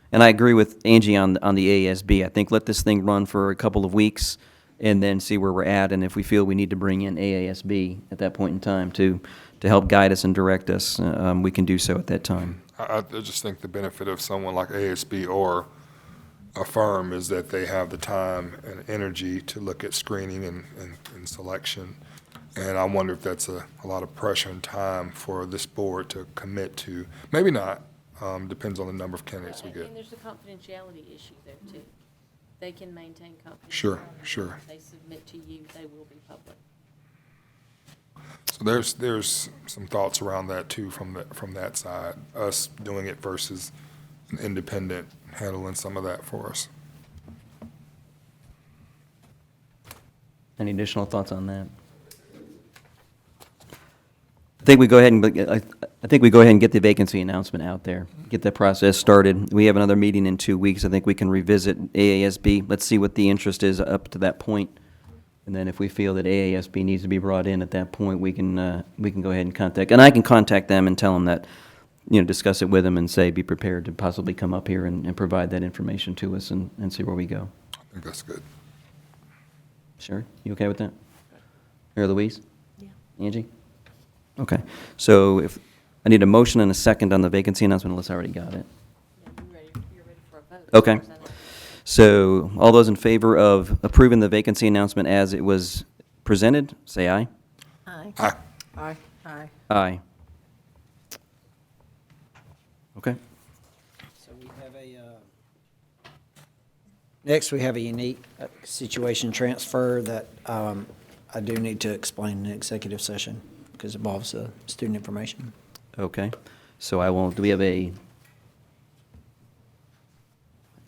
And I agree with Angie on the AASB. I think let this thing run for a couple of weeks and then see where we're at. And if we feel we need to bring in AASB at that point in time to help guide us and direct us, we can do so at that time. I just think the benefit of someone like ASB or a firm is that they have the time and energy to look at screening and selection. And I wonder if that's a lot of pressure and time for this board to commit to. Maybe not. Depends on the number of candidates we get. And there's a confidentiality issue there too. They can maintain confidentiality. Sure. If they submit to you, they will be public. So there's some thoughts around that too from that side, us doing it versus an independent handling some of that for us. Any additional thoughts on that? I think we go ahead and get the vacancy announcement out there, get that process started. We have another meeting in 2 weeks. I think we can revisit AASB. Let's see what the interest is up to that point. And then if we feel that AASB needs to be brought in at that point, we can go ahead and contact. And I can contact them and tell them that, discuss it with them and say, be prepared to possibly come up here and provide that information to us and see where we go. I think that's good. Sure? You okay with that? Mary Louise? Yeah. Angie? Okay. So if, I need a motion and a second on the vacancy announcement, unless I already got it. Yeah, you're ready for a vote. Okay. As far as I know. So all those in favor of approving the vacancy announcement as it was presented, say aye. Aye. Aye. Aye. Aye. Okay. So we have next we have a unique situation transfer that I do need to explain in executive session because it involves student information. Okay. So I will, do we have a,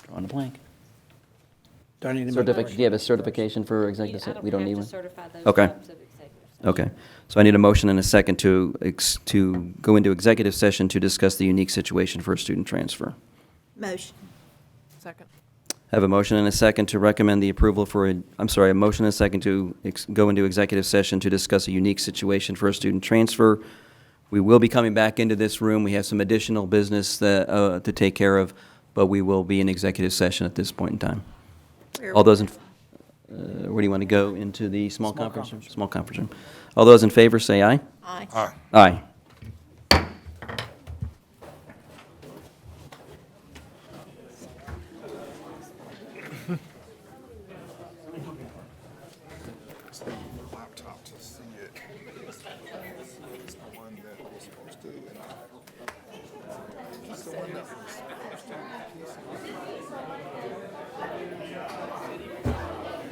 drawing a blank. Do I need to make Do you have a certification for executive session? We don't need have one? to certify those Okay. types of executive sessions. Okay. So I need a motion and a second to go into executive session to discuss the unique situation for a student transfer. Motion. Second. I have a motion and a second to recommend the approval for a motion and a second to go into executive session to discuss a unique situation for a student transfer. We will be coming back into this room. We have some additional business to take care of, but we will be in executive session at this point in time. All those where do you want to go? Into the small conference room? Small conference room. All those in favor say aye. Aye. Aye. Aye. Laptop to see it. It's the one that was supposed to. It's the one that was.